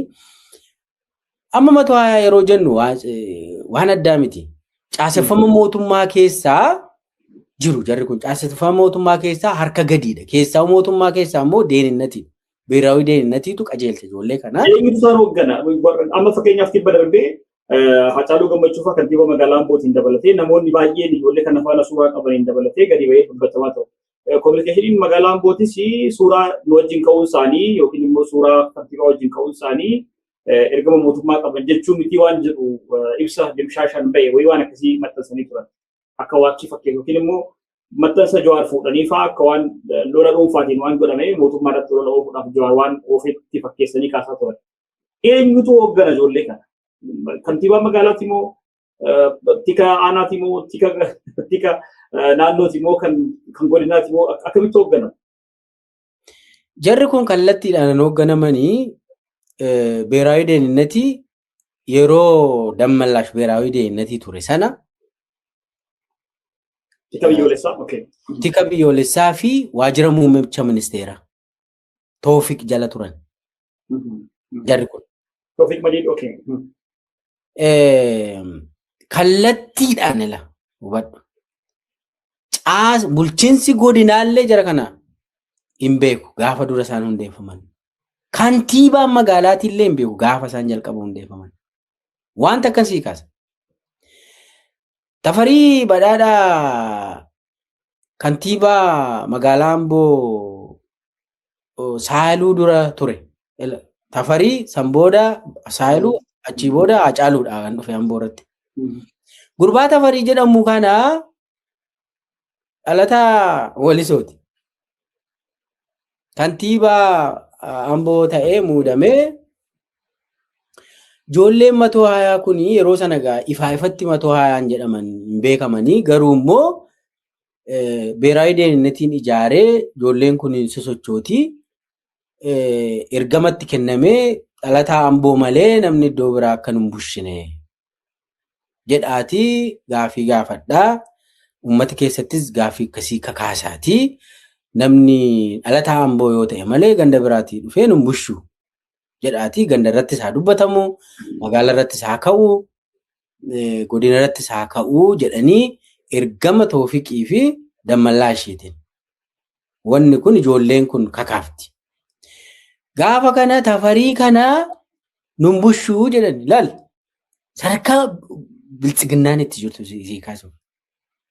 Amma Matoo Haayaa yeroo jennu waan addaa miti. Caaseffama mootummaa keessaa jiru jarri kun caaseffama mootummaa keessaa harka gadiidha. Keessaa mootummaa keessaa immoo deeninnatii. Beeraawii deeninatiitu qajeelcha ijoollee kanaa. Eenyutu isaan hooggana? Amma fakkeenyaaf tibba darbee Haacaaluu Gammachuu fa'aa kantiibaa magaalaa Ambootiin dabalatee namoonni baay'een ijoollee kana faana suuraa qabaniin dabalatee gadi bahee dubbatamaa ta'u. Kominikeeshiniin magaalaa Ambootis suuraa wajjin ka'uun isaanii yookiin immoo suuraa kantiibaa wajjin ka'uun isaanii ergama mootummaa qaban jechuun miti waan jedhu ibsa dimshaashan ba'e wayii waan akkasii maxxansanii turan. Akka waachii fakkeenya yookiin immoo maxxansa Jawaar fuudhanii fa'aa akka waan lola dhuunfaatiin waan godhame mootummaa irratti lola oofuudhaaf Jawaar waan ofiitti fakkeessanii kaasaa turan. Eenyutu hooggana ijoollee kana? Kantiibaa magaalaati moo tika aanaati moo tika naannooti moo kan godinaati moo akkamitti hoogganamu? Jarri kun kallattiidhaan hoogganamanii beeraawii deeninnatii yeroo Dammallaash beeraawii deeninnatii ture sana Tika biyyoolessaa, okay. Tika biyyoolessaa fi waajjira muummicha ministeeraa Toofiq jala turan. Jarri kun. Toofiq Madiid, okay. Kallattiidhaan ila hubadhu. Bulchiinsi godinaallee jara kana hin beeku gaafa dura isaan hundeeffaman. Kantiibaan magaalaatiillee hin beeku gaafa isaan jalqaba hundeeffaman. Wanta akkasii kaasa. Tafarii Badhaadhaa kantiibaa magaalaa Amboo Saayiluu dura ture. Tafarii Sambooda Saayiluu achii booda Hacaaluudha kan dhufe Amboo irratti. Gurbaa Tafarii jedhamu kana dhalataa Walisooti. Kantiibaa Amboo ta'ee muudamee ijoolleen matoo hayaa kun yeroo sana ifatti matoo hayaan jedhaman beekamanii garuu immoo beeraayi deeninnetiin ijaaree ijoolleen kun sosochooti ergamatti kennamee dhalataa Amboo malee namni iddoo biraa akka hin bushine jedhaati gaafii gaafadhaa. Uummata keessattis gaafii akkasii kakaasaati. Namni dhalataa Amboo yoo ta'e malee ganda biraatii dhufee hin bushu jedhaati. Ganda irrattis haa dubbatamu, magaala irrattis haa ka'u, godina irrattis haa ka'u jedhanii ergama Toofiqii fi Dammallaa isheetiin. Wanni kun ijoolleen kun kakaafti. Gaafa kana Tafarii kana nun bushuu jedhan ilaal. Sadarkaa biltsiginnaan itti jirtu sii kaasuuf.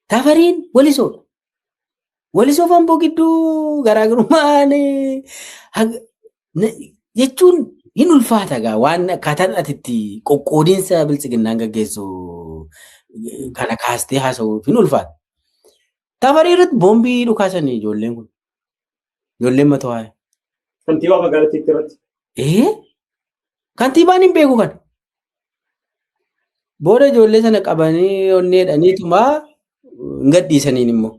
Tafariin Walisoodha. Walisoo fi Amboo gidduu garaagarummaan jechuun hin ulfaata gaa waan akkaataan atitti qoqqoodiinsa biltsiginnaan gaggeessu kana kaastee haasa'uuf hin ulfaata. Tafarii irratti boombii dhukaasanii ijoolleen kun. Ijoolleen matoo haaya. Kantiibaa magaalattii irratti. Kantiibaan hin beeku kana. Booda ijoollee sana qabanii onneedhaniitumaa hin gadhiisaniin immoo.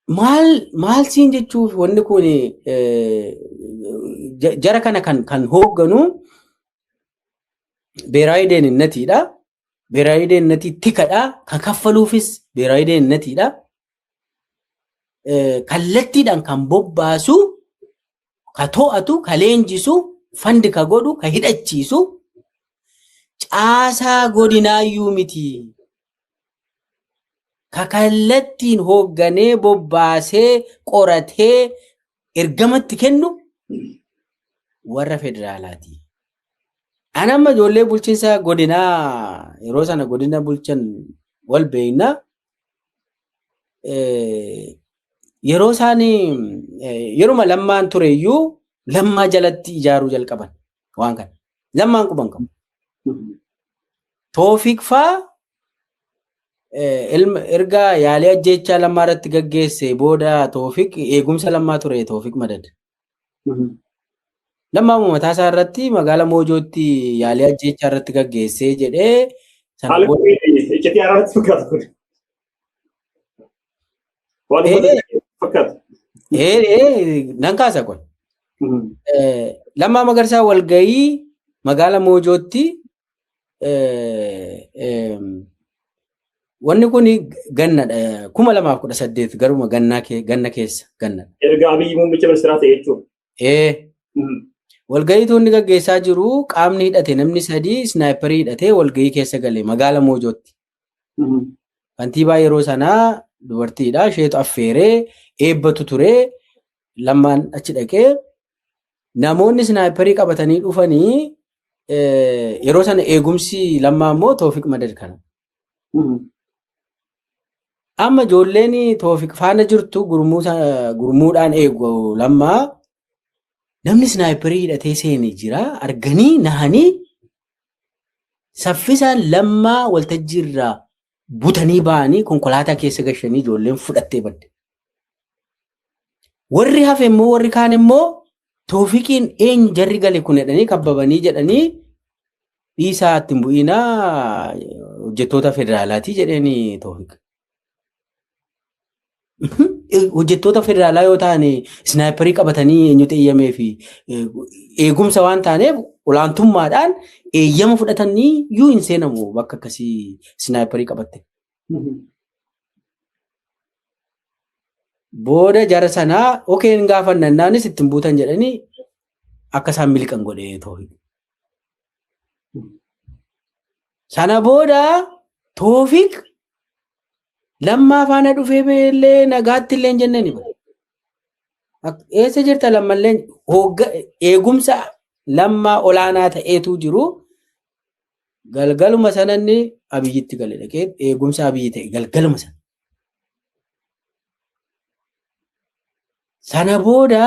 Maal siin jechuuf wanni kun jara kana kan hoogganu beeraayi deeninneetiidha. Beeraayi deeninneetii tikadha. Kan kaffaluufis beeraayi deeninneetiidha. Kallattiidhaan kan bobbaasu, ka to'atu, ka leenjisu, fandi ka godhu, ka hidhachiisu caasaa godinaayyuu miti. Ka kallattiin hoogganee bobbaasee qoratee ergamatti kennu warra federaalaati. Ani amma ijoollee bulchiinsa godinaa yeroo sana godina bulchan wal beekna. Yeroo isaan yeruma Lammaan tureyyuu Lammaa jalatti ijaaruu jalqaban waan kana. Lammaan quban qabu. Toofiq faa erga yaalii ajjeechaa Lammaa irratti gaggeesse booda Toofiq eegumsa Lammaa ture Toofiq Madad. Lammaa mataa isaa irratti magaala Moojootti yaalii ajjeechaa irratti gaggeessee jedhee sana booda iccitii araatti fakkaatu kun. Waan fakkaatu. Nan kaasa kun. Lammaa Magarsaa walgayii magaala Moojootti wanni kun gannadha 2018 garuma ganna keessa gannadha. Erga Abiyyi muummicha ministeeraa ta'e jechuudha. Walgayii tuunni gaggeessaa jiru qaamni hidhate namni 3 snaayiparii hidhatee walgayii keessa galee magaala Moojootti. Kantiibaa yeroo sanaa dubartiidha. Isheetu affeeree eebbatu ture. Lammaan achi dhaqee namoonni snaayiparii qabatanii dhufanii yeroo sana eegumsi Lammaa immoo Toofiq Madad kana. Amma ijoolleen Toofiq faana jirtu gurmuudhaan eegu Lammaa namni snaayiparii hidhatee seenee jira arganii nahanii saffisaan Lammaa waltajjii irraa butanii ba'anii konkolaataa keessa gashanii ijoolleen fudhattee badde. Warri hafe immoo warri kaan immoo Toofiqiin eenyu jarri gale kun jedhanii kabbabanii jedhanii dhiisaa ittiin bu'inaa hojjettoota federaalaatii jedhanii Toofiq. Hojjettoota federaalaa yoo ta'an snaayiparii qabatanii eenyutu eeyyamee fi eegumsa waan taaneef olaantummaadhaan eeyyama fudhatanii iyyuu hin seenamu bakka akkasii snaayiparii qabatte. Booda jara sanaa okeen gaafannannaanis ittiin buutan jedhanii akka isaan miliqan godhee Toofiq. Sana booda Toofiq Lammaa faana dhufee beellee nagaatti illee hin jennani. Eessa jirta lammallee eegumsa Lammaa olaanaa ta'eetu jiru. Galgaluma sananni Abiyyitti gale dhaqee eegumsa Abiyyi ta'e galgaluma sana. Sana booda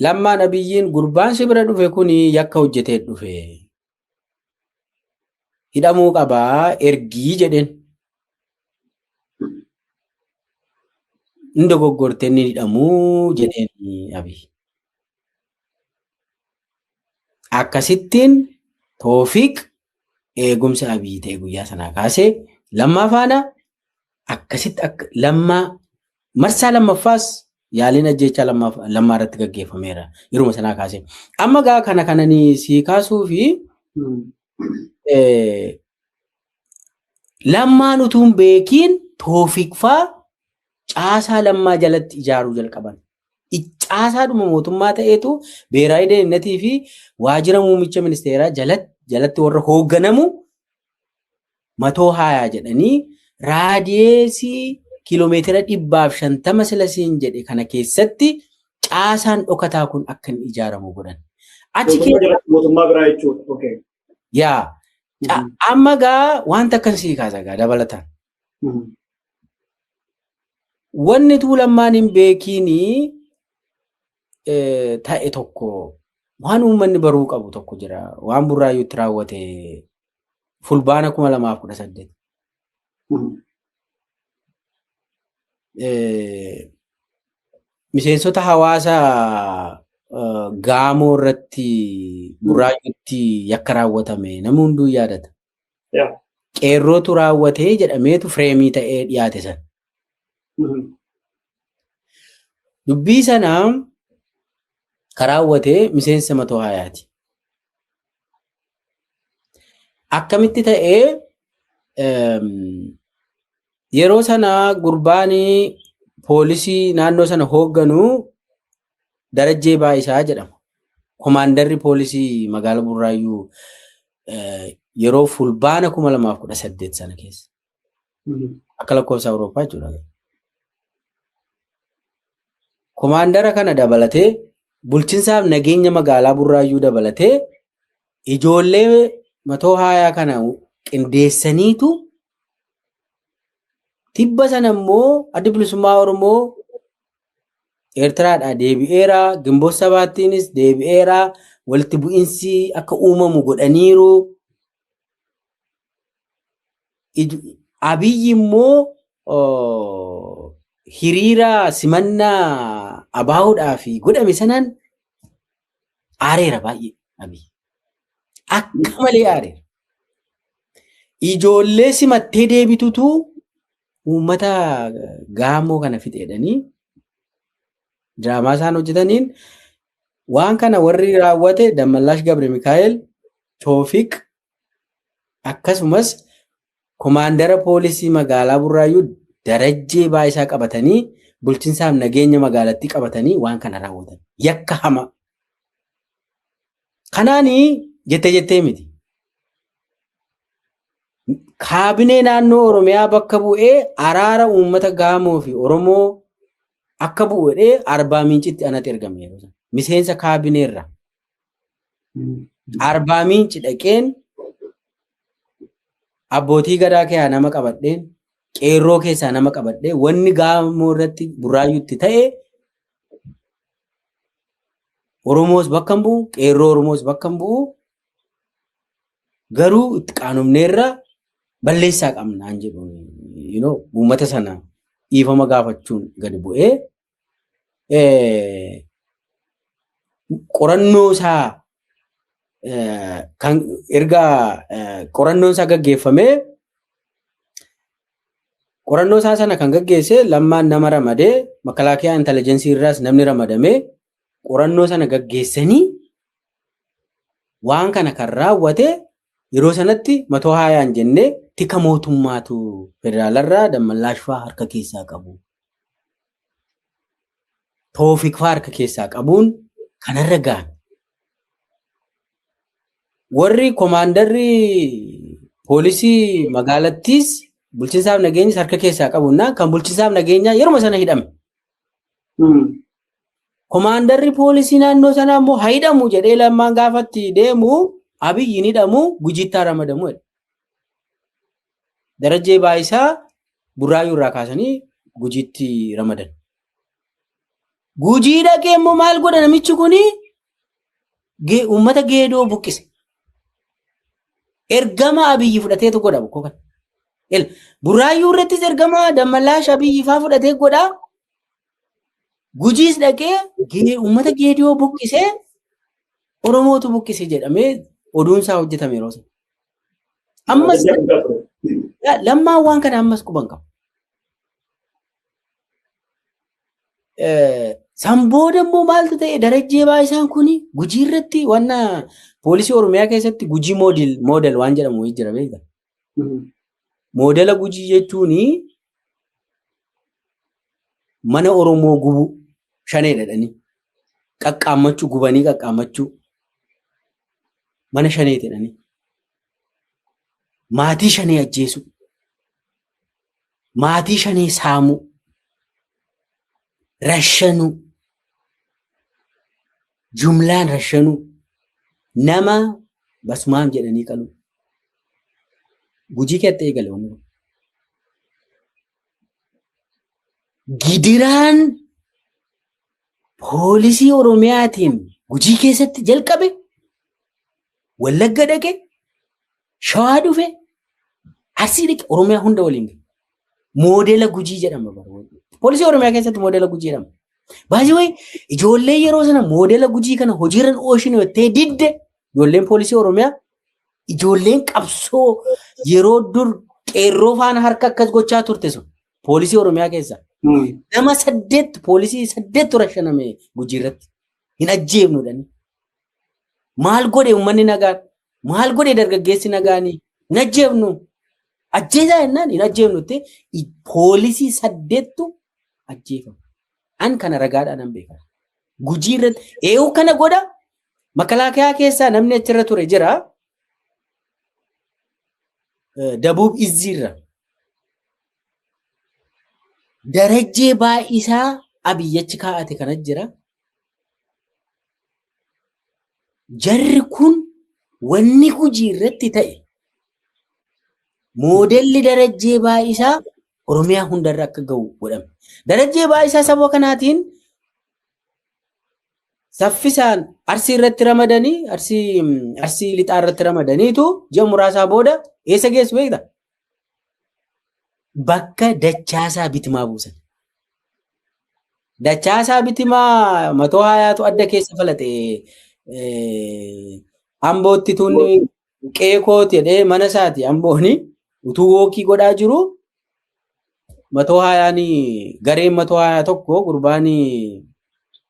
Lammaan Abiyyiin gurbaan si bira dhufe kuni yakka hojjetee dhufe. Hidhamuu qabaa ergii jedheen. Inni dogoggortee inni hidhamuu jedheen Abiyyi. Akkasittiin Toofiq eegumsa Abiyyi ta'e guyyaa sanaa kaasee Lammaa faana akkasitti Lammaa marsaa lammaffaas yaaliin ajjeechaa Lammaa irratti gaggeeffameera yeruma sanaa kaasee. Amma gaa kananii sii kaasuu fi Lammaan utuu hin beekiin Toofiq faa caasaa Lammaa jalatti ijaaruu jalqaban. Caasaadhuma mootummaa ta'eetu Beeraayi Deeninnatii fi waajjira muummicha ministeeraa jalatti warra hoogganamu 120 jedhanii raadiyeesii kiiloomeetira 150 silasiin jedhe kana keessatti caasaan dhokataa kun akka hin ijaaramu godhan. Achi mootummaa biraa jechuudha. Yaa amma gaa wanta akkasii kaasa gaa dabalataan. Wanni Lammaan hin beekiinii ta'e tokko waan uummanni baruu qabu tokko jira. Waan Burraayyuutti raawwate fulbaana 2018. Miseensota hawaasaa Gaamoo irratti Burraayyuutti yakka raawwatame namni hunduu yaadata. Qeerrootu raawwatee jedhameetu fireemii ta'ee dhiyaate san. Dubbii sanaa karaawwatee miseensa 120ti. Akkamitti ta'ee yeroo sana gurbaanii poolisii naannoo sana hoogganu Darajjee Baayisaa jedhama. Komaandarri poolisii magaalaa Burraayyuu yeroo fulbaana 2018 sana keessa. Akka lakkoofsa Awurooppaa jechuudha. Komaandara kana dabalatee bulchiinsaaf nageenya magaalaa Burraayyuu dabalatee ijoollee 120 kana qindeessaniitu tibba sana immoo adda bilisummaa Oromoo Eertiraadhaa deebi'eera, Gimboot Sabaattiinis deebi'eera, walitti bu'iinsi akka uumamu godhaniiru. Abiyyi immoo hiriira simannaa abaahuudhaaf godhame sanaan aareera baay'ee Abiyyi. Akka malee aareera. Ijoollee simattee deebitutu uummata Gaamoo kana fixeedhanii diraamaa isaan hojjetaniin waan kana warri raawwate Dammallaash Gabre Mikaa'el, Toofiq akkasumas komaandara poolisii magaalaa Burraayyuu Darajjee Baayisaa qabatanii bulchiinsaaf nageenya magaalattii qabatanii waan kana raawwatan. Yakka hama. Kanaanii jettee miti. Kaabinee naannoo Oromiyaa bakka bu'ee araara uummata Gaamoo fi Oromoo akka bu'ee Arbaa Miincitti anatti ergame. Miseensa kaabineerra. Arbaa Miinci dhaqeen abbootii gadaa keessaa nama qabadheen qeerroo keessaa nama qabadhee wanni Gaamoo irratti Burraayyuutti ta'e Oromoos bakka hin bu'u, qeerroo Oromoos bakka hin bu'u. Garuu itti qaanofneerra balleessaa qabnaan jedhu uummata sana dhiifama gaafachuun gadi bu'ee qorannoo isaa kan erga qorannoon isaa gaggeeffamee qorannoo isaa sana kan gaggeesse Lammaan nama ramadee Makalaakiyaa Inteleejensii irraas namni ramadamee qorannoo sana gaggeessanii waan kana kan raawwate yeroo sanatti matoo haayaan jennee tika mootummaatu federaalarraa Dammallaash harka keessaa qabu. Toofiq harka keessaa qabuun kanarra gahan. Warri komaadarri poolisii magaalattiis bulchiinsaaf nageenyis harka keessaa qabuun kan bulchiinsaaf nageenyaa yeruma sana hidhame. Komaadarri poolisii naannoo sanaa immoo hidhamu jedhee lammaan gaafatti deemu Abiyyiin hidhamu Gujiitti ramadamu. Darajjee Baayisaa Burraayyuu irraa kaasanii Gujiitti ramadan. Gujii dhaqee immoo maal godha namichi kuni uummata geedoo buqqise. Ergama Abiyyi fudhateetu godha bokkoo kana. Burraayyuu irrattis ergama Dammallaash Abiyyi faa fudhatee godha. Gujiis dhaqee uummata geedoo buqqisee Oromootu buqqise jedhamee oduunsaa hojjetame yeroo sana. Ammas lammaan waan kana ammas quban qabu. Sambooda immoo maaltu ta'e Darajjee Baayisaan kuni Gujii irratti wanna poolisii Oromiyaa keessatti Gujii moodel waan jedhamu jira beekta. Moodela Gujii jechuun mana Oromoo gubu shanee dhadhanii qaqqaammachuu gubanii qaqqaammachuu mana shanee dhadhanii maatii shanee ajjeesu maatii shanee saamu rashanu jumlaan rashanu nama basumaan jedhanii qalu Gujii keetti eegale wanni gidiraan poolisii Oromiyaatiin Gujii keessatti jalqabe Wallagga dhaqe Shawaa dhufe Arsii dhaqe Oromiyaa hunda waliin moodela Gujii jedhama. Poolisii Oromiyaa keessatti moodela Gujii jedhama. Baay'ee ijoollee yeroo sana moodela Gujii kana hojiirran ooshin yottee didde ijoolleen poolisii Oromiyaa ijoolleen qabsoo yeroo dur qeerroo faana harka akkas gochaa turte sun poolisii Oromiyaa keessa nama 8 poolisii 8 rashaname Gujii irratti hin ajjeefnudhani. Maal godhe uummanni nagaan maal godhe dargaggeessi nagaanii hin ajjeefnu ajjeesaa jennaan hin ajjeefnutti poolisii 8tu ajjeefama. An kana ragaadhaan an beeka. Gujii irratti eewu kana godha makalaakaa keessaa namni achirra ture jira. Dabuub Izziirra Darajjee Baayisaa Abiyyachi kaa'ate kana jira. Jarri kun wanni Gujii irratti ta'e moodelli Darajjee Baayisaa Oromiyaa hundarra akka ga'u godhame. Darajjee Baayisaa saba kanaatiin saffisaan Arsii irratti ramadanii Arsii lixaa irratti ramadaniitu ji'a muraasaa booda eessa geessu beekta? Bakka Dachaasaa Bitimaa buusan. Dachaasaa Bitimaa matoo haayaatu adda keessa falate Ambootti tunni qeekooti jedhee mana isaati Ambooni utuu wookii godhaa jiru matoo haayaanii gareen matoo haayaa tokko gurbaanii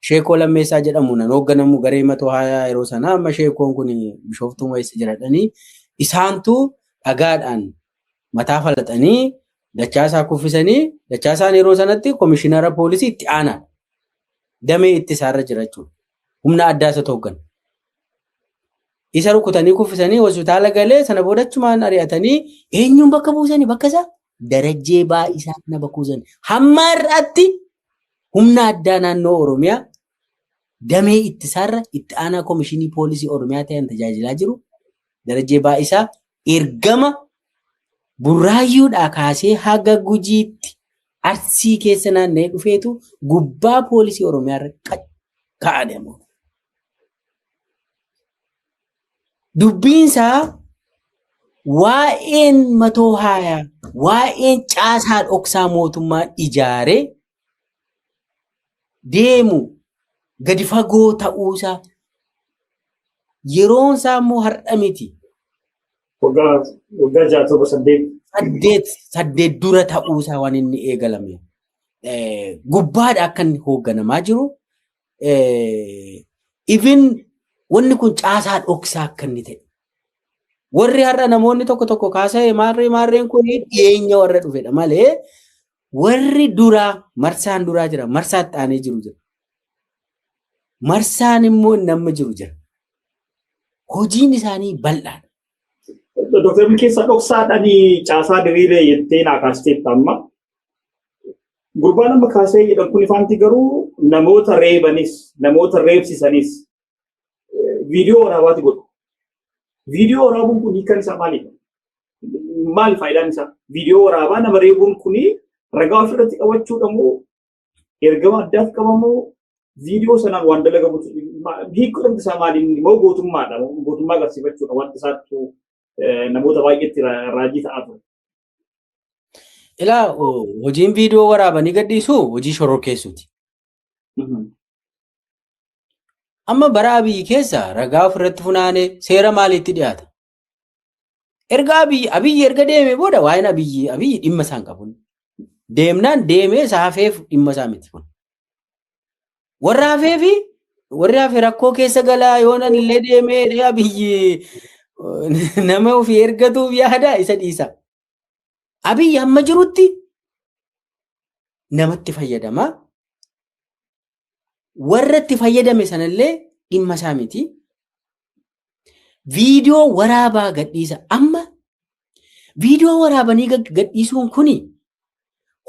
Sheekoo Lammeessaa jedhamu nan hoogganamu garee matoo haayaa yeroo sana amma sheekoon kun Bishooftuu Mo'eessa jedhanii isaantu dhagaadhaan mataa falaxanii Dachaasaa kuffisanii Dachaasaan yeroo sanatti komishinara poolisii itti aanaa damee ittisaarra jira jechuudha. Humna addaa isa hooggan. Isa rukutanii kuffisanii hospitaala galee sana boodachumaan ari'atanii eenyuun bakka buusanii bakka isaa Darajjee Baayisaa kana bakka buusanii hamma har'aatti humna addaa naannoo Oromiyaa damee ittisaarra itti aanaa komishinii poolisii Oromiyaa ta'an tajaajilaa jiru. Darajjee Baayisaa ergama Burraayyuudhaa kaasee haga Gujiitti Arsii keessa naanna'ee dhufeetu gubbaa poolisii Oromiyaa irra kaa'ame. Dubbiinsaa waa'een matoo haayaa waa'een caasaa dhoksaa mootummaa ijaaree deemu gadi fagoo ta'uusaa yeroon isaa immoo har'a miti. Waggaa 8 dura ta'uusaa waan inni eegalame. Gubbaadha akka inni hoogganamaa jiru. even wanni kun caasaa dhoksaa akka inni ta'e. Warri har'a namoonni tokko kaasee maarreen kun dhiyeenya warra dhufedha malee warri duraa marsaan duraa jira marsaatti aanee jiru jira. Marsaan immoo nama jiru jira. Hojiin isaanii bal'aadha. Dr. Milkeessaa dhoksaadhaan caasaa diriiree jettee naa kaasteetta amma. Gurbaan amma kaasee jedhan kun ifaanti garuu namoota reebanis namoota reebsisanis viidiyoo waraabaati godhu. Viidiyoo waraabuun kun hiikan isaa maalidha? Maal faayidaan isaa? Viidiyoo waraabaa nama reebuun kun ragaa ofirratti qabachuudha moo ergama addaatti qabamoo viidiyoo sanaan waan dalagamu hiikuudhaan isaa maaliin moo gootummaadha? Gootummaa agarsiifachuudha wanta isaatti namoota baay'eetti raajii ta'aa ture. Ilaa hojiin viidiyoo waraabanii gadhiisu hojii shororkeessuuti. Amma bara Abiyyi keessa ragaa ofirratti funaanee seera maaliitti dhiyaata? Erga Abiyyi erga deemee booda waa'een Abiyyi dhimma isaan qabu. Deemnaan deemee saafeef dhimma isaa miti kun. Warra hafee rakkoo keessa galaa yoonan illee deemee Abiyyi nama ofii ergatuuf yaada isa dhiisa. Abiyyi amma jirutti namatti fayyadama. Warra itti fayyadame sanallee dhimma isaa miti. Viidiyoo waraabaa gadhiisa. Amma viidiyoo waraabanii gadhiisuun kuni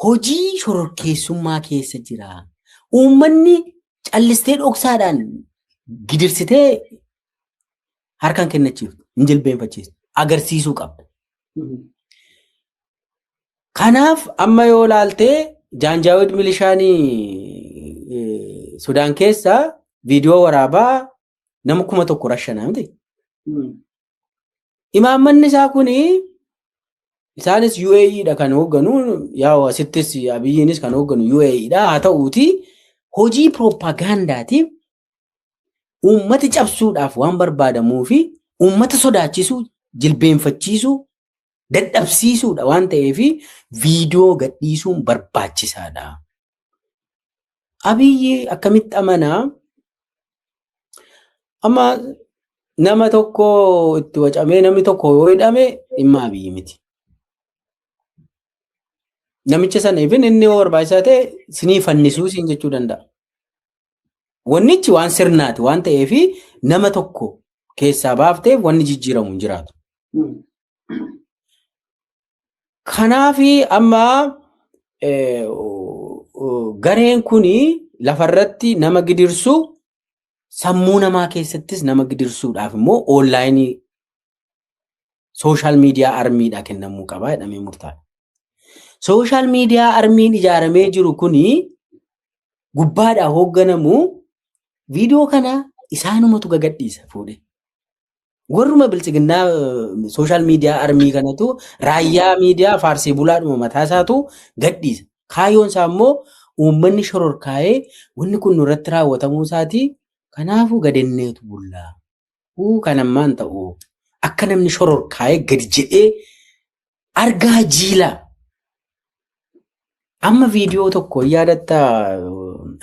hojii shororkeessummaa keessa jira. Uummanni callistee dhoksaadhaan gidirsitee harkaan kennachiiftu, hin jilbeenfachiistu, agarsiisuu qabda. Kanaaf amma yoo laaltee Jaanjaawid Milishaanii Sudaan keessa viidiyoo waraabaa nama 1,000 rashanaa miti. Imaammanni isaa kuni isaanis UAE dha kan hoogganu yaa asittis Abiyyiinis kan hoogganu UAE dha haa ta'uuti hojii propaagandaatiif uummata cabsuudhaaf waan barbaadamuu fi uummata sodaachisuu jilbeenfachiisuu dadhabsiisuudha waan ta'eef viidiyoo gadhiisuun barbaachisaadha. Abiyyi akkamitti amanaa amma nama tokko itti wacamee namni tokko yoo hidhame dhimma Abiyyi miti. Namicha sana ifin inni yoo barbaachisaa ta'e sinii fannisuu siin jechuu danda'a. Wannichi waan sirnaati waan ta'eef nama tokko keessaa baafteef wanni jijjiiramu hin jiraatu. Kanaafi amma gareen kuni lafarratti nama gidirsu sammuu namaa keessattis nama gidirsuudhaaf immoo onlaayinii sooshaal miidiyaa armiidhaa kennamuu qaba jedhamee murtaa'e. Sooshaal miidiyaa armiin ijaaramee jiru kuni gubbaadhaa hoogganamu viidiyoo kana isaanumatu gagadhiisa fuudhee. Warruma bilchiginnaa sooshaal miidiyaa armii kanatu raayyaa miidiyaa faarsee bulaadhuma mataa isaatu gadhiisa. Kaayyoon isaa immoo uummanni shororkaa'ee wanni kun nurratti raawwatamuu isaatii kanaafuu gadenneetu bullaa. Kanammaan ta'u akka namni shororkaa'ee gadi jedhee argaa jiilaa. Amma viidiyoo tokko yaadatta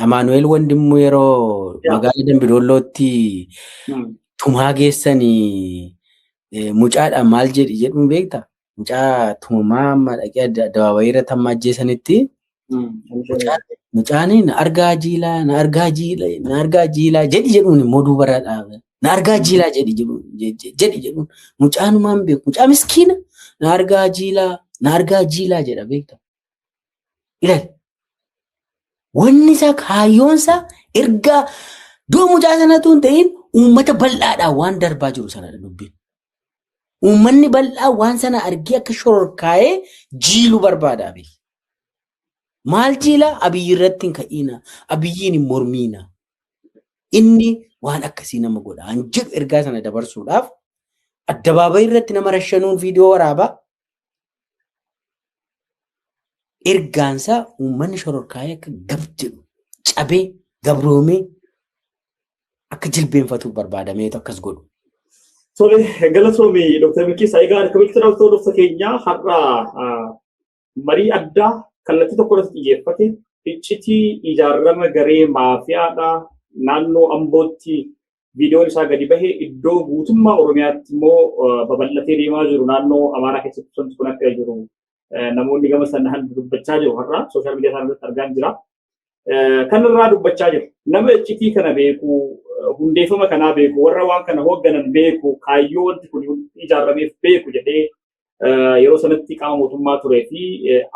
Amaanu'eel Wandimmoo yeroo magaalaa Dambidollootti tumaa geessanii mucaadhaan maal jedhuun beektaa? Mucaa tumamaa amma dhaqee addabaabaa irratti amma ajjeesanitti mucaan na argaa jiilaa jedhi jedhuun immoo duubarraa dhaabe. Na argaa jiilaa jedhi jedhuun mucaanumaan beeku. Mucaa miskiina na argaa jiilaa jedha beektaa? Ilaali. Wanni isaa kaayyoonsa ergaa doo mucaa sanatu hin ta'in uummata bal'aadhaan waan darbaa jiru sanadha dubbiin. Uummanni bal'aa waan sana argee akka shororkaa'ee jiiluu barbaada Abiyyi. Maal jiilaa? Abiyyi irratti hin ka'iina. Abiyyiin hin mormiina. Inni waan akkasii nama godha. An jedhu ergaa sana dabarsuudhaaf addabaabayii irratti nama rashanuun viidiyoo waraabaa. Ergaansa uummanni shororkaa'ee akka gab jedhu cabee gabroomee akka jilbeenfatuuf barbaadameetu akkas godhu. Tole galatoomii Dr. Milkeessaa egaa akkamitti Dr. Keenyaa har'a marii addaa kallattii tokko irratti xiyyeeffate iccitii ijaarama garee maafiyaadhaa naannoo Ambootti viidiyoon isaa gadi bahee iddoo guutummaa Oromiyaatti immoo babal'atee deemaa jiru naannoo Amaaraa keessatti wanti kun akka jiru namoonni gama sanaan dubbachaa jiru har'a sooshaal miidiyaa isaanii irratti argaa jira. Kanarraa dubbachaa jiru. Nama iccitii kana beeku hundeeffama kanaa beeku warra waan kana hoogganan beeku kaayyoo wanti kun ijaarameef beeku jedhee yeroo sanatti qaama mootummaa turee fi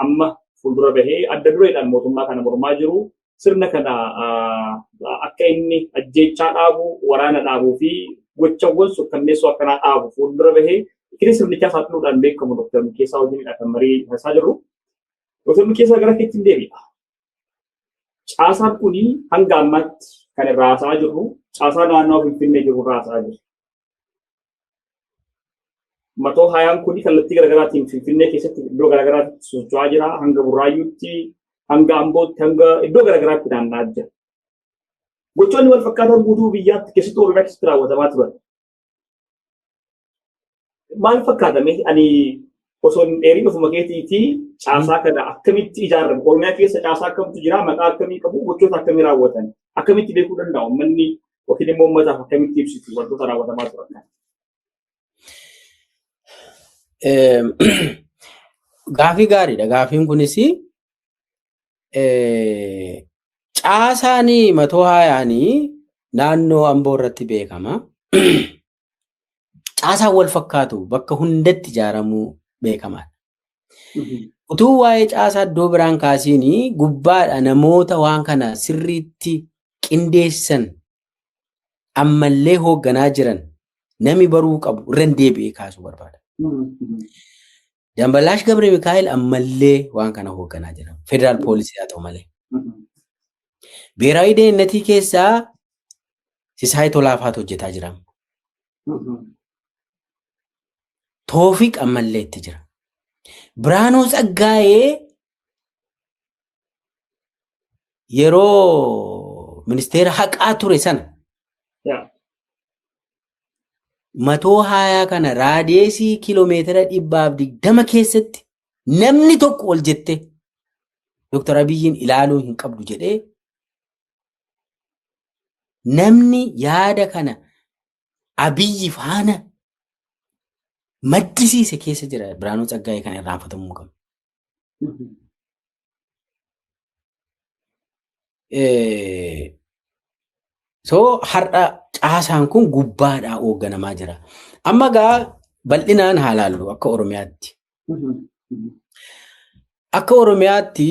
amma fuuldura bahee adda dureedhaan mootummaa kana mormaa jiru. Sirna kana akka inni ajjeechaa dhaabu, waraana dhaabuu fi gochawwan sukkanneessoo akkanaa dhaabu fuuldura bahee kirii sirnichaa saaxiluudhaan beekamu Dr. Mikeessaa wajjinidha kan marii taasisaa jirru. Dr. Mikeessaa gara keetti hin deebi'a. Caasaan kuni hanga ammaatti kan irraa haasa'aa jirru caasaa naannoo Finfinnee jiru irraa haasa'aa jiru. Matoo hayaan kuni kallattii garaagaraatiin Finfinnee keessatti iddoo garaagaraatti socho'aa jira. Hanga Burraayyuutti, hanga Ambootti, hanga iddoo garaagaraatti naanna'aa jira. Gochoonni wal fakkaatan guutuu biyyaatti keessatti Oromiyaa keessatti raawwatamaa turan. Maal fakkaatame ani osoo hin dheerin ofuma keetiitii caasaa kana akkamitti ijaarame Oromiyaa keessa caasaa akkamitti jira maqaa akkamii qabu gochoota akkamii raawwatan akkamitti beekuu danda'u uummanni yookiin immoo uummataaf akkamitti ibsitu wantoota raawwatamaa turan. Gaafii gaariidha. Gaafiin kunis caasaan matoo haayaanii naannoo Amboo irratti beekama. Caasaan wal fakkaatu bakka hundatti ijaaramuu beekamaadha. Utuu waa'ee caasaa iddoo biraan kaasiin gubbaadha namoota waan kana sirriitti qindeessan ammallee hoogganaa jiran nami baruu qabu irra deebi'ee kaasuu barbaada. Damballaash Gabre Mikaa'el ammallee waan kana hoogganaa jiran federaal poolisii haa ta'u malee. Beeraayi Deennetii keessaa Sisaayii Tolaafaatu hojjetaa jira. Toofiq ammallee itti jira. Biraanuu Tsaggaayee yeroo ministeera haqaa ture sana matoo haayaa kana raadiyeesii kiiloomeetira 120 keessatti namni tokko ol jette Dr. Abiyyiin ilaaluu hin qabdu jedhee namni yaada kana Abiyyi faana maddisiise keessa jira. Biraanuu Tsaggaayee kan irraanfatamuu qabu. So har'a caasaan kun gubbaadhaa hoogganamaa jira. Amma gaa bal'inaan haa ilaallu akka Oromiyaatti. Akka Oromiyaatti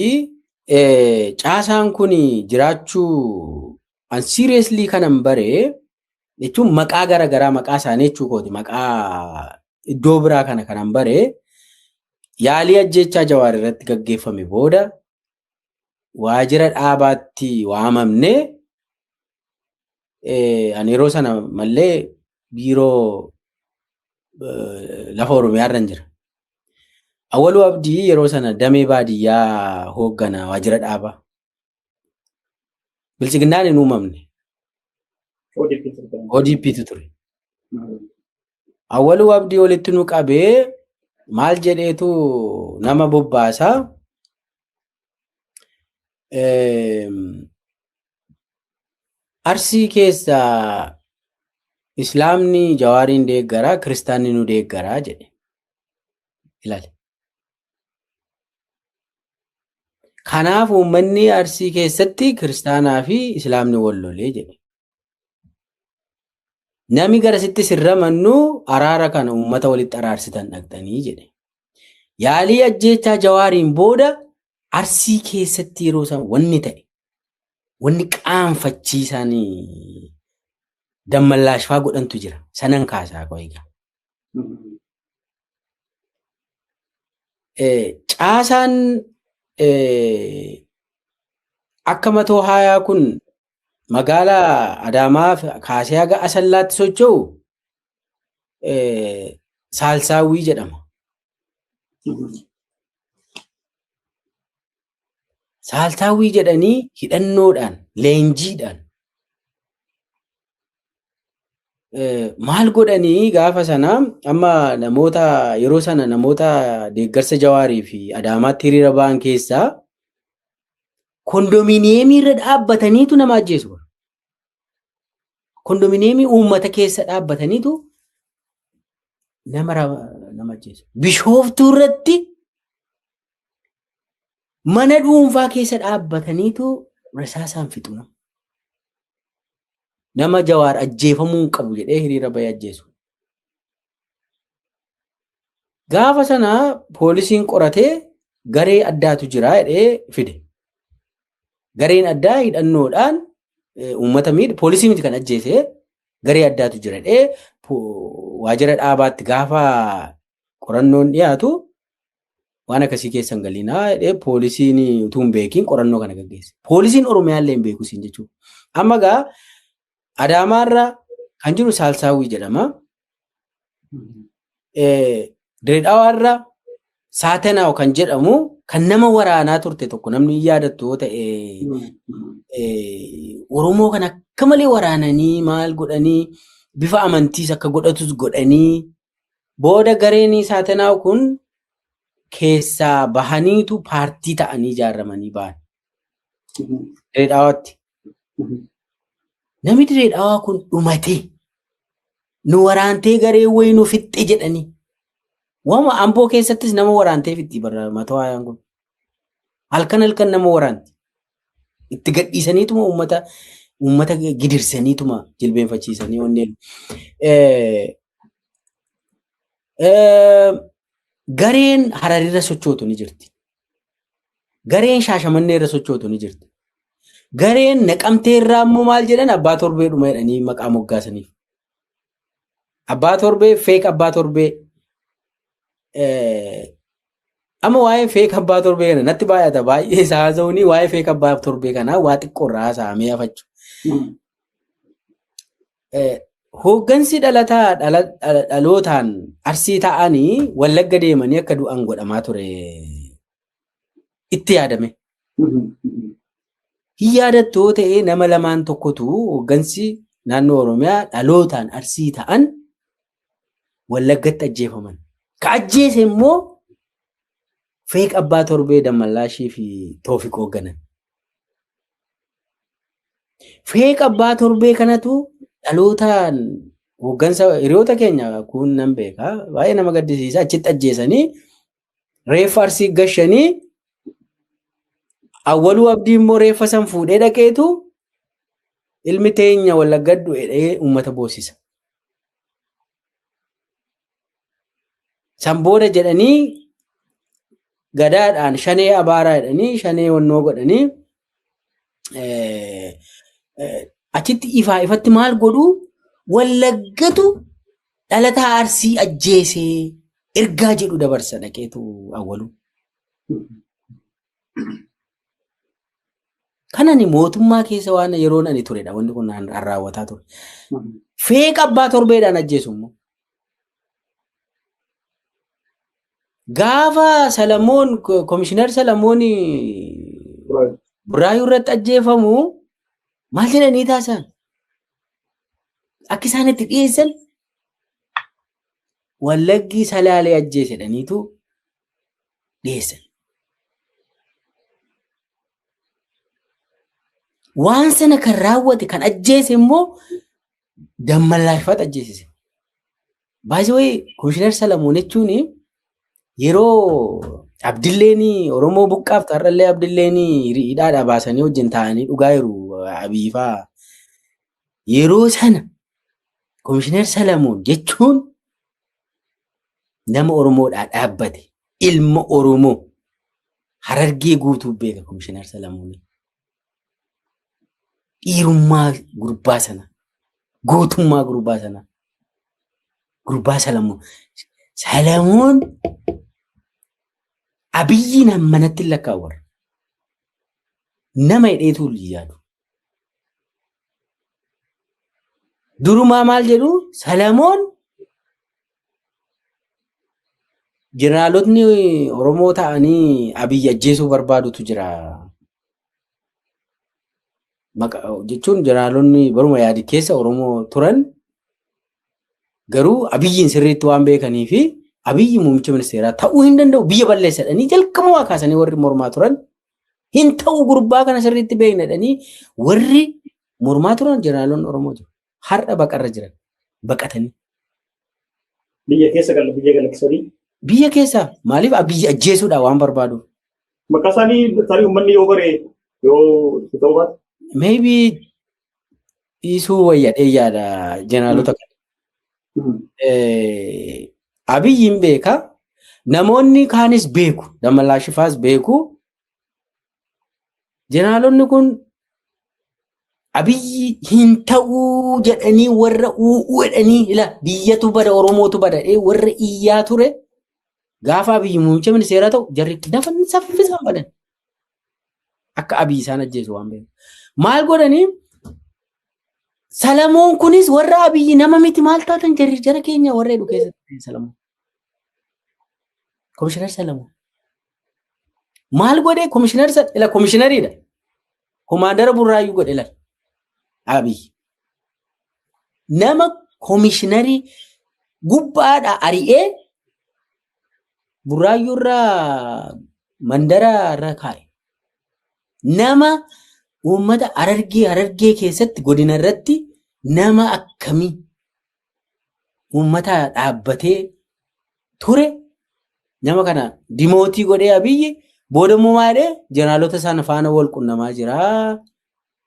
caasaan kun jiraachuu an seriously kanan baree jechuun maqaa garaagaraa maqaa isaanii jechuu kooti maqaa iddoo biraa kana kanan baree yaalii ajjeechaa Jawaar irratti gaggeeffame booda waajjira dhaabaatti waamamne ani yeroo sana mallee biiroo lafa Oromiyaa irra jira. Awwaluu Abdii yeroo sana damee baadiyyaa hooggana waajjira dhaabaa. Bilchiginnaan hin uumamne. ODP'tu ture. Awwaluu Abdii walitti nu qabee maal jedheetu nama bobbaasaa Arsii keessa Islaamni Jawaariin deeggaraa Kiristaanni nu deeggaraa jedhe. Ilaali. Kanaaf uummanni Arsii keessatti Kiristaanaa fi Islaamni wal lolee jedhe. Nami garasitti sirramannu araara kana uummata walitti araarsitan dhaqxanii jedhe. Yaalii ajjeechaa Jawaariin booda Arsii keessatti yeroo san wanni ta'e wanni qaanfachiisan dammallaashfaa godhantu jira. Sanan kaasaa koo egaa. Caasaan akka matoo haayaa kun magaalaa Adaamaa kaasee haga Asallaatti socho'u Saalsaawwii jedhama. Saalsaawwii jedhanii hidhannoodhaan leenjiidhaan maal godhanii gaafa sana amma namoota yeroo sana namoota deeggarsa Jawaarii fi Adaamaatti hiriira ba'an keessaa kondominiyeemii irra dhaabbataniitu nama ajjeesu. kondominiyeemii uummata keessa dhaabbataniitu nama ajjeesu. Bishooftuu irratti mana dhuunfaa keessa dhaabbataniitu rasaasaan fixu. Nama Jawaar ajjeefamuu hin qabu jedhee hiriira bahee ajjeesu. Gaafa sana poolisiin qoratee garee addaatu jira jedhee fide. Gareen addaa hidhannoodhaan uummata miidha. Poolisii miti kan ajjeese garee addaatu jira jedhee waajjira dhaabaatti gaafa qorannoon dhiyaatu waan akkasii keessa hin galinaa jedhee poolisiin utuu hin beekiin qorannoo kana gaggeesse. Poolisiin Oromiyaa illee hin beeku siin jechuudha. Amma gaa Adaamaarra kan jiru Saalsaawwii jedhama. Direedhaawaarra Saatenaaw kan jedhamu kan nama waraanaa turte tokko namni yaadattu yoo ta'e Oromoo kan akka malee waraananii maal godhanii bifa amantiis akka godhatus godhanii booda gareen Saatenaaw kun keessaa bahaniitu paartii ta'anii ijaarramanii ba'an. Direedhaawaatti. Namni Direedhaawaa kun dhumatee nu waraantee garee wayii nu fixxe jedhanii. Waama Amboo keessattis nama waraantee fixxi barra Matawaayaan kun. Halkan nama waraanti. Itti gadhiisaniituma uummata gidirsaniituma jilbeenfachiisanii onneen. Gareen Hararirra sochootu ni jirti. Gareen Shaashamanneerra sochootu ni jirti. Gareen Naqamteerraa immoo maal jedhan abbaa torbee dhuma jedhanii maqaa moggaasaniif. Abbaa torbee feek abbaa torbee amma waa'ee feek abbaa torbee kana natti baay'ata baay'ee isaa haasa'uuni waa'ee feek abbaa torbee kanaa waa xiqqoo irraa haasa'amee hafachu. Hooggansi dhalootaan Arsii ta'anii Wallagga deemanii akka du'an godhamaa ture itti yaadame. Hin yaadattu ta'ee nama lamaan tokkotu hooggansi naannoo Oromiyaa dhalootaan Arsii ta'an Wallaggatti ajjeefaman. Ka ajjeese immoo feek abbaa torbee Dammallaashii fi Toofiq hoogganan. Feek abbaa torbee kanatu dhalootaan hooggansa hiriyoota keenya kun nan beekaa baay'ee nama gaddisiisa achitti ajjeesanii reeffa Arsii gashanii Awwaluu Abdii immoo reeffa san fuudhee dhaqeetu ilmi teenya Wallaggaddu jedhee uummata boosisa. San booda jedhanii gadaadhaan shanee abaaraa jedhanii shanee wannoo godhanii achitti ifatti maal godhu Wallaggatu dhalataa Arsii ajjeesee ergaa jedhu dabarsa dhaqeetu Awwaluu. Kanani mootummaa keessa waan yeroon ani turedha wanti kun raawwataa ture. Feek abbaa torbeedhaan ajjeesu immoo. Gaafa Salamoon Komishinar Salamoon Buraayyuu irratti ajjeefamu maal jedhanii taasisan? Akka isaan itti dhiyeessan Wallaggi Salaalee ajjeese jedhaniitu dhiyeessan. Waan sana kan raawwate kan ajjeese immoo Dammallaashfaatu ajjeesise. Baay'ee Komishinar Salamoon jechuun yeroo Abdilleen Oromoo buqqaaf tarrallee Abdilleen hidhaadhaa baasanii wajjin taa'anii dhugaa jiru Abiifaa. Yeroo sana Komishinar Salamoon jechuun nama Oromoodhaa dhaabbate ilma Oromoo Harargee guutuu beeka Komishinar Salamoon. Dhiirummaa gurbaa sana gootummaa gurbaa sana gurbaa Salamoon Abiyyiin hammanatti lakkaawwara. Nama hidheetu yaadu. Durumaa maal jedhu Salamoon jeneraalotni Oromoo ta'anii Abiyyi ajjeesuu barbaadutu jira. Jechuun jeneraalonni baruma yaadi keessa Oromoo turan garuu Abiyyiin sirriitti waan beekanii fi Abiyyi muummicha ministeeraa ta'uu hin danda'u biyya balleessadhanii jalqabuma kaasanii warri mormaa turan hin ta'u gurbaa kana sirriitti beeknadhanii warri mormaa turan jeneraalonni Oromoo jiru. har'a baqarra jiran baqatanii. Biyya keessa biyya galaksanii. Biyya keessa maaliif biyya ajjeesuudha waan barbaaduuf. Maqaa isaanii tarii uummanni yoo bare yoo ta'u baate. Maybe dhiisuu wayyadhee yaada jenaalota kana. Abiyyiin beeka. Namoonni kaanis beeku. Damalaashifaas beeku. Jenaalonni kun Abiyyi hin ta'uu jedhanii warra u'uu jedhanii ila biyyatu bada Oromootu bada warra iyyaa ture. Gaafa Abiyyi muummicha ministeeraa ta'u jarri dafan saffisaan badan. Akka Abiyyi isaan ajjeesu waan beeku. Maal godhanii? Salamoon kunis warra Abiyyi nama miti maal taatan jarri jara keenya warra heddu keessatti Salamoon. Komishinar Salamoon. Maal godhee komishinariidha. Komaandara Burraayyuu godhe laal. Abiyyi. Nama komishinarii gubbaadha ari'ee Burraayyuu irraa mandara irra kaa'e. Nama uummata Harargee keessatti godina irratti nama akkamii uummata dhaabbatee ture nama kana dimootii godhee Abiyyi booda immoo maadhee jenaalota isaan faana wal qunnamaa jira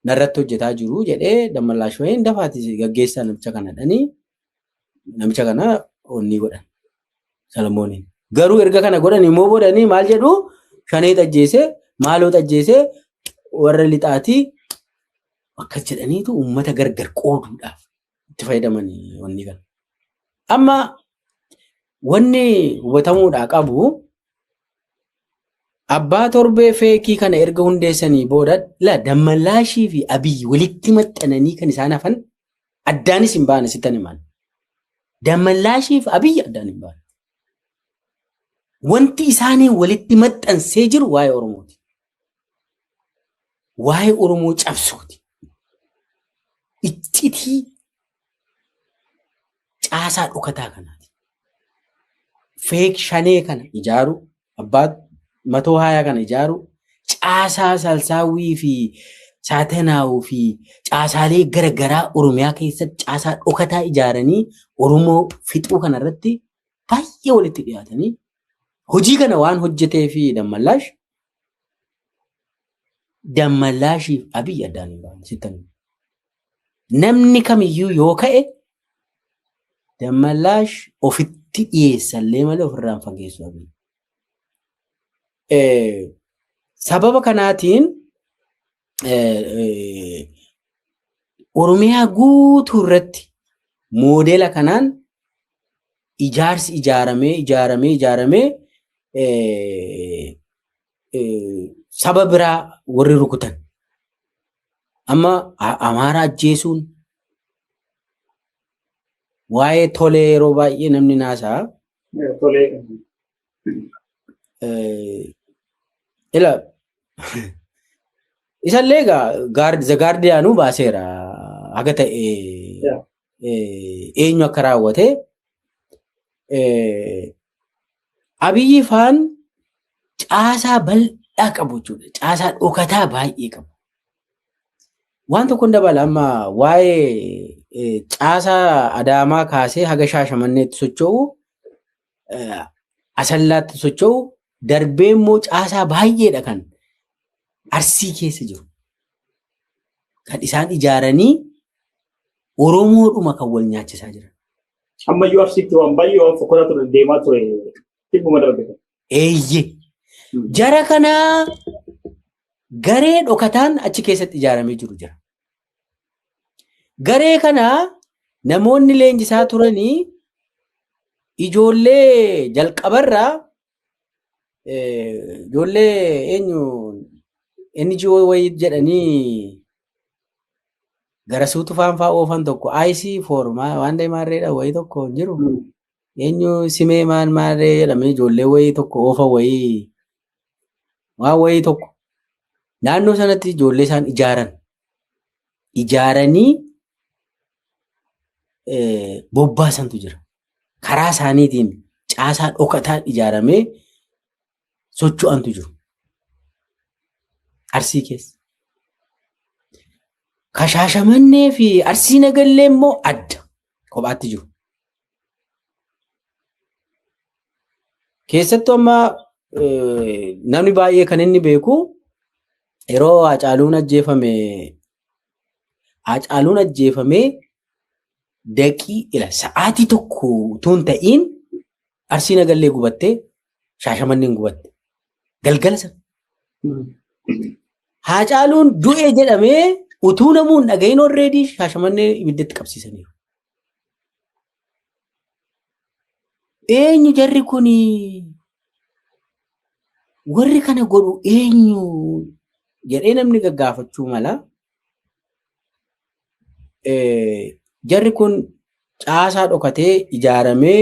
narratti hojjetaa jiru jedhee Damalaashween dafaati gaggeessaa namicha kanadhanii namicha kana onni godhan Salamooniin. Garuu erga kana godhan immoo boodanii maal jedhu shanee ajjeesee maaloo ajjeesee warra lixaatii akkas jedhaniitu uummata gargar qooduudhaaf itti fayyadamanii wanni kana. Amma wanni hubatamuudhaa qabu abbaa torbee feekii kana erga hundeessanii booda Damalaashii fi Abiyyi walitti maxxananii kan isaan hafan addaanis hin baane sittan himan. Damalaashii fi Abiyyi addaan hin baane. Wanti isaanii walitti maxxansee jiru waa'ee Oromooti. Waa'ee Oromoo cabsuuti. Iccitii caasaa dhokataa kanaati. Feek shanee kana ijaaru, abbaa matoo haayaa kana ijaaru, caasaa salsaawwii fi saatanaawuu fi caasaalee garagaraa Oromiyaa keessatti caasaa dhokataa ijaaranii Oromoo fixuu kanarratti baay'ee walitti dhiyaatanii hojii kana waan hojjetee fi Damalaashii fi Abiyyi addaan hin baane sittan. Namni kamiyyuu yoo ka'e Damalaash ofitti dhiyeessallee malee ofirraan fageessu Abiyyi. Sababa kanaatiin Oromiyaa guutuu irratti moodela kanaan ijaarsi ijaaramee saba biraa warri rukutan. Amma Amaaraa ajjeesuun waa'ee tolee yeroo baay'ee namni naasaa. Isallee Gaardiyaanuu baaseera haga ta'e eenyu akka raawwate. Abiyyi faan caasaa bal'aa qabu jechuudha. Caasaa dhokataa baay'ee qabu. Waan tokko dabala amma waa'ee caasaa Adaamaa kaasee haga Shaashamanneetti socho'u, Asallaatti socho'u, darbee immoo caasaa baay'eedha kan Arsii keessa jiru. Kan isaan ijaaranii Oromoodhuma kan wal nyaachisaa jiran. Ammayyuu Arsiitti waan baay'ee waan fokkotaa ture deemaa ture dhibbuma darbee. Eeyyee. Jara kanaa garee dhokataan achi keessatti ijaaramee jiru jira. Garee kanaa namoonni leenjisaa turanii ijoollee jalqabarraa ijoollee NGO wayii jedhanii garasuutu faanfaa oofan tokko IC formaa waan deemaarreedha wayii tokko jiru. Eenyu simee maarree jedhamee ijoollee wayii tokko oofa wayii waan wayii tokko naannoo sanatti ijoollee isaan ijaaranii bobbaasantu jira. Karaa isaaniitiin caasaa dhokataan ijaaramee socho'antu jiru. Arsii keessa. Shaashamannee fi Arsii Nagallee immoo adda kophaatti jiru. Keessattuu amma namni baay'ee kan inni beeku yeroo Hacaaluun ajjeefamee sa'aatii tokko utuu hin ta'iin Arsii Nagallee gubattee Shaashamanneen gubatte. Galgala sana. Hacaaluun du'e jedhamee utuu namuu hin dhagahin already Shaashamannee ibiddatti qabsiisaniiru. Eenyu jarri kuni warri kana godhu eenyu jedhee namni gaggaafachuu mala. Jarri kun caasaa dhokatee ijaaramee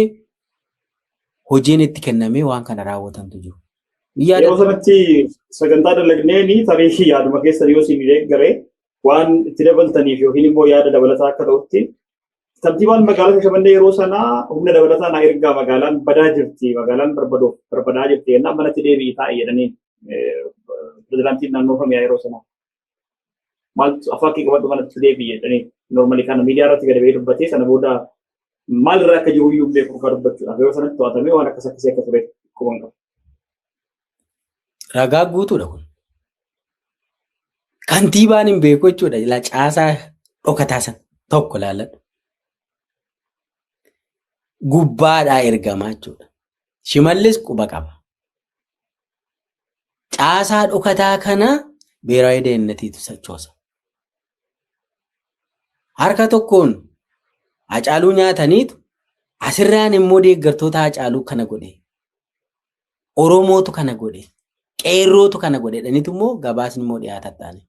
hojiin itti kennamee waan kana raawwatantu jiru. Yeroo sanatti sagantaa dalagnee tarii yaaduma keessa yoo siin deeggaree waan itti dabaltaniif yookiin immoo yaada dabalataa akka ta'utti kantiibaan magaalaa Shaashamannee yeroo sanaa humna dabalataa naa ergaa magaalaan badaa jirti magaalaan barbadaa jirti yennaa manatti deebi'i taa'e jedhanii pirezidaantiin naannoo Oromiyaa yeroo sanaa maaltu afaan kee qabadhu manatti deebi'i jedhanii normaalii kana miidiyaa irratti gadi ba'ee dubbatee sana booda maal irraa akka jiru iyyuu beeku kan dubbachuudhaaf yeroo sanatti to'atamee waan akkasii akka ture quban qaba. Ragaa guutuudha kun. Kantiibaan hin beeku jechuudha. Ilaa caasaa dhokataa san tokko laalladhu. Gubbaadhaa ergamaa jechuudha. Shimallis quba qaba. Caasaa dhokataa kana Biiraawi Deennatiitu sochoosa. Harka tokkoon Hacaaluu nyaataniitu asirraan immoo deeggartoota Hacaaluu kana godhe. Oromootu kana godhe. Qeerrootu kana godhedhaniitu immoo gabaasni immoo dhiyaata taane.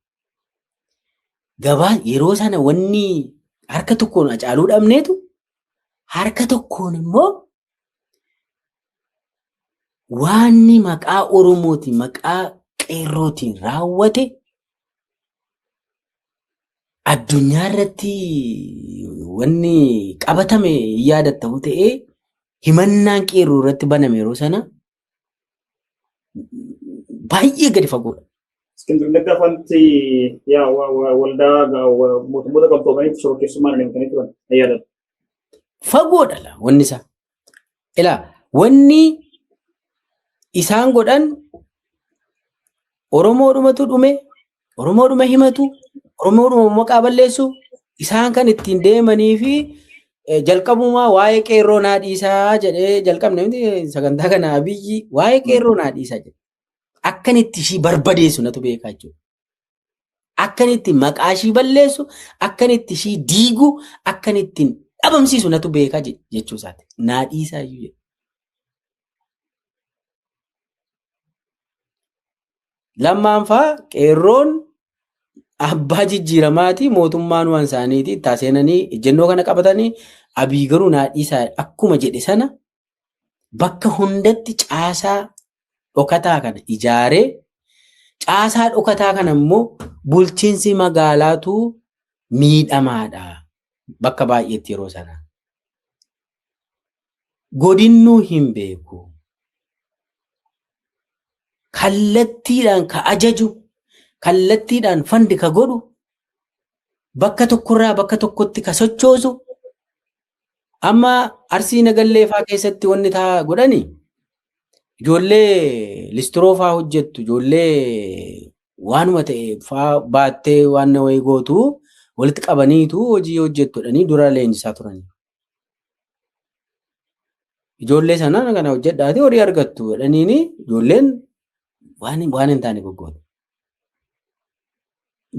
Gabaan yeroo sana wanni harka tokkoon Hacaaluu dhabneetu harka tokkoon immoo waanni maqaa Oromootiin maqaa qeerrootiin raawwate addunyaa irratti wanni qabatame yaadattamu ta'ee himannaan qeerroo irratti baname yeroo sana baay'ee gadi fagoodha. Iskindir Naggaa fanti waldaa mootummoota qabxoomanitti shororkeessummaan hin turan yaadatu. Fagoodha la wanni isaa. Ilaa wanni isaan godhan Oromoodhumatu dhume, Oromoodhuma himatu, Oromoodhuma maqaa balleessu isaan kan ittiin deemanii fi jalqabumaa waa'ee qeerroo naa dhiisaa jedhee jalqabne sagantaa kana Abiyyi waa'ee qeerroo naa dhiisaa jedhe. Akkanitti ishii barbadeessu natu beekaa jechuudha. Akkanitti maqaa ishii balleessu, akkanitti ishii diigu, akkanitti dhabamsiisu natu beekaa jechuu isaati. Naa dhiisaa iyyuu jedhe. Lammaanfaa qeerroon abbaa jijjiiramaati mootummaan waan isaaniiti taaseenanii ejjennoo kana qabatanii Abiy garuu naa dhiisaa akkuma jedhe sana bakka hundatti caasaa dhokataa kana ijaaree caasaa dhokataa kana immoo bulchiinsi magaalaatu miidhamaadha bakka baay'eetti yeroo sana. Godinnuu hin beeku. Kallattiidhaan ka ajaju, kallattiidhaan fandi ka godhu, bakka tokkorraa bakka tokkotti ka sochoosu. Amma Arsii Nagallee faa keessatti wanni taa godhani ijoollee listiroo faa hojjettu, ijoollee waanuma ta'e faa baattee waan wayii gootu walitti qabaniitu hojii hojjettudhanii dura leenjisaa turani. Ijoollee sana kana hojjedhaati horii argattu jedhaniini ijoolleen waan hin taane goggootu.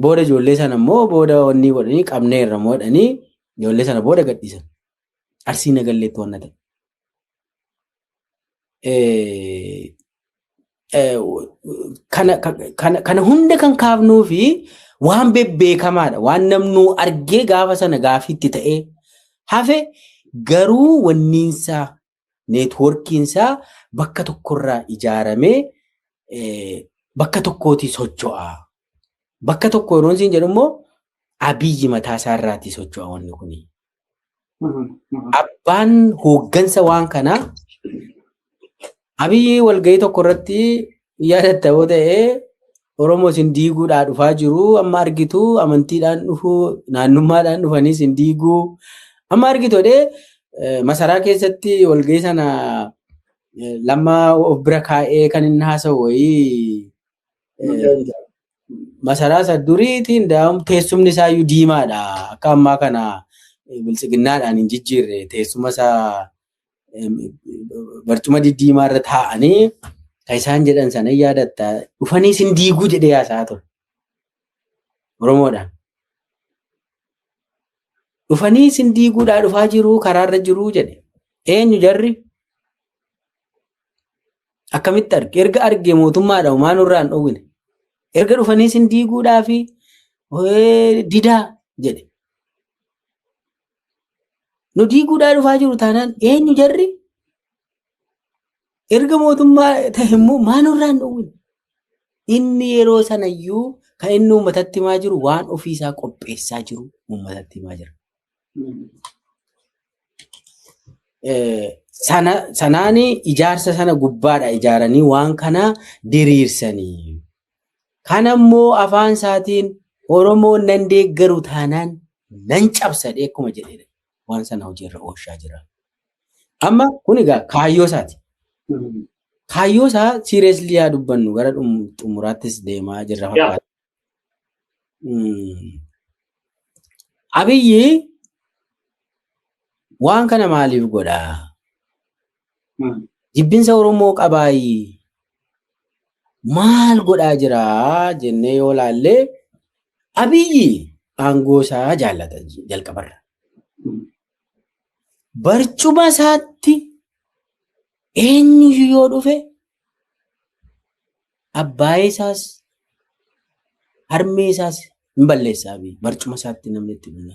Booda ijoollee sana immoo booda wanni godhanii qabneerra moo jedhanii ijoollee sana booda gadhiisan. Arsii Nagalleetti wanna ta'e. Kana hunda kan kaafnuu fi waan bebbeekamaadha. Waan namnuu argee gaafa sana gaafiitti ta'ee hafe garuu wanniinsaa neetwoorkiinsaa bakka tokkorraa ijaaramee bakka tokkootii socho'a. Bakka tokko yeroo isin jedhu immoo Abiyyi mataa isaarraatii socho'a wanni kuni. Abbaan hooggansa waan kanaa Abiyyi walgahii tokko irratti yaadatta yoo ta'e Oromoo isin diiguudhaa dhufaa jiru. Amma argitu amantiidhaan dhufuu naannummaadhaan dhufanii isin diiguu. Amma argitu masaraa keessatti walgahii sana lammaa of bira kaa'ee kan inni haasa'u wayii masaraa isa duriitiin teessumni isaayyuu diimaadha. Akka ammaa kana bilchiginnaadhaan hin jijjiirre teessuma isaa barcuma diddiimaa irra taa'anii kan isaan jedhan sana yaadatta. Dhufanii isin diiguu jedhee haasaa ture. Oromoodhaan. Dhufanii isin diiguudhaa dhufaa jiru karaarra jiru jedhe. Eenyu jarri? Akkamitti arge? Erga argee mootummaadhaan waan irraa hin dhowwine. Erga dhufanii isin diiguudhaa fi didaa jedhe. Nu diiguudhaa dhufaa jiru taanaan eenyu jarri? Erga mootummaa ta'e immoo maan irraa hin dhowwine. Inni yeroo sanayyuu kan inni uummatatti himaa jiru waan ofiisaa qopheessaa jiru uummatatti himaa jira. Sanaan ijaarsa sana gubbaadha ijaaranii waan kana diriirsanii. Kan ammoo afaan isaatiin Oromoon nan deeggaru taanaan nan cabsadhe akkuma jedhedha. Waan sana hojiirra oolchaa jira. Amma kun egaa kaayyoo isaati. Kaayyoo isaa seriously yaa dubbannu gara xumuraattis deemaa jirra fakkaata. Abiyyi waan kana maaliif godhaa? Jibbinsa Oromoo qabaayi. Maal godhaa jira jennee yoo laalle Abiyyi aangoo isaa jaallata jalqabarra. Barcuma isaatti eenyu yoo dhufe abbaa isaas harmee isaas hin balleessaa Abiyyi. Barcuma isaatti namni itti dhufna.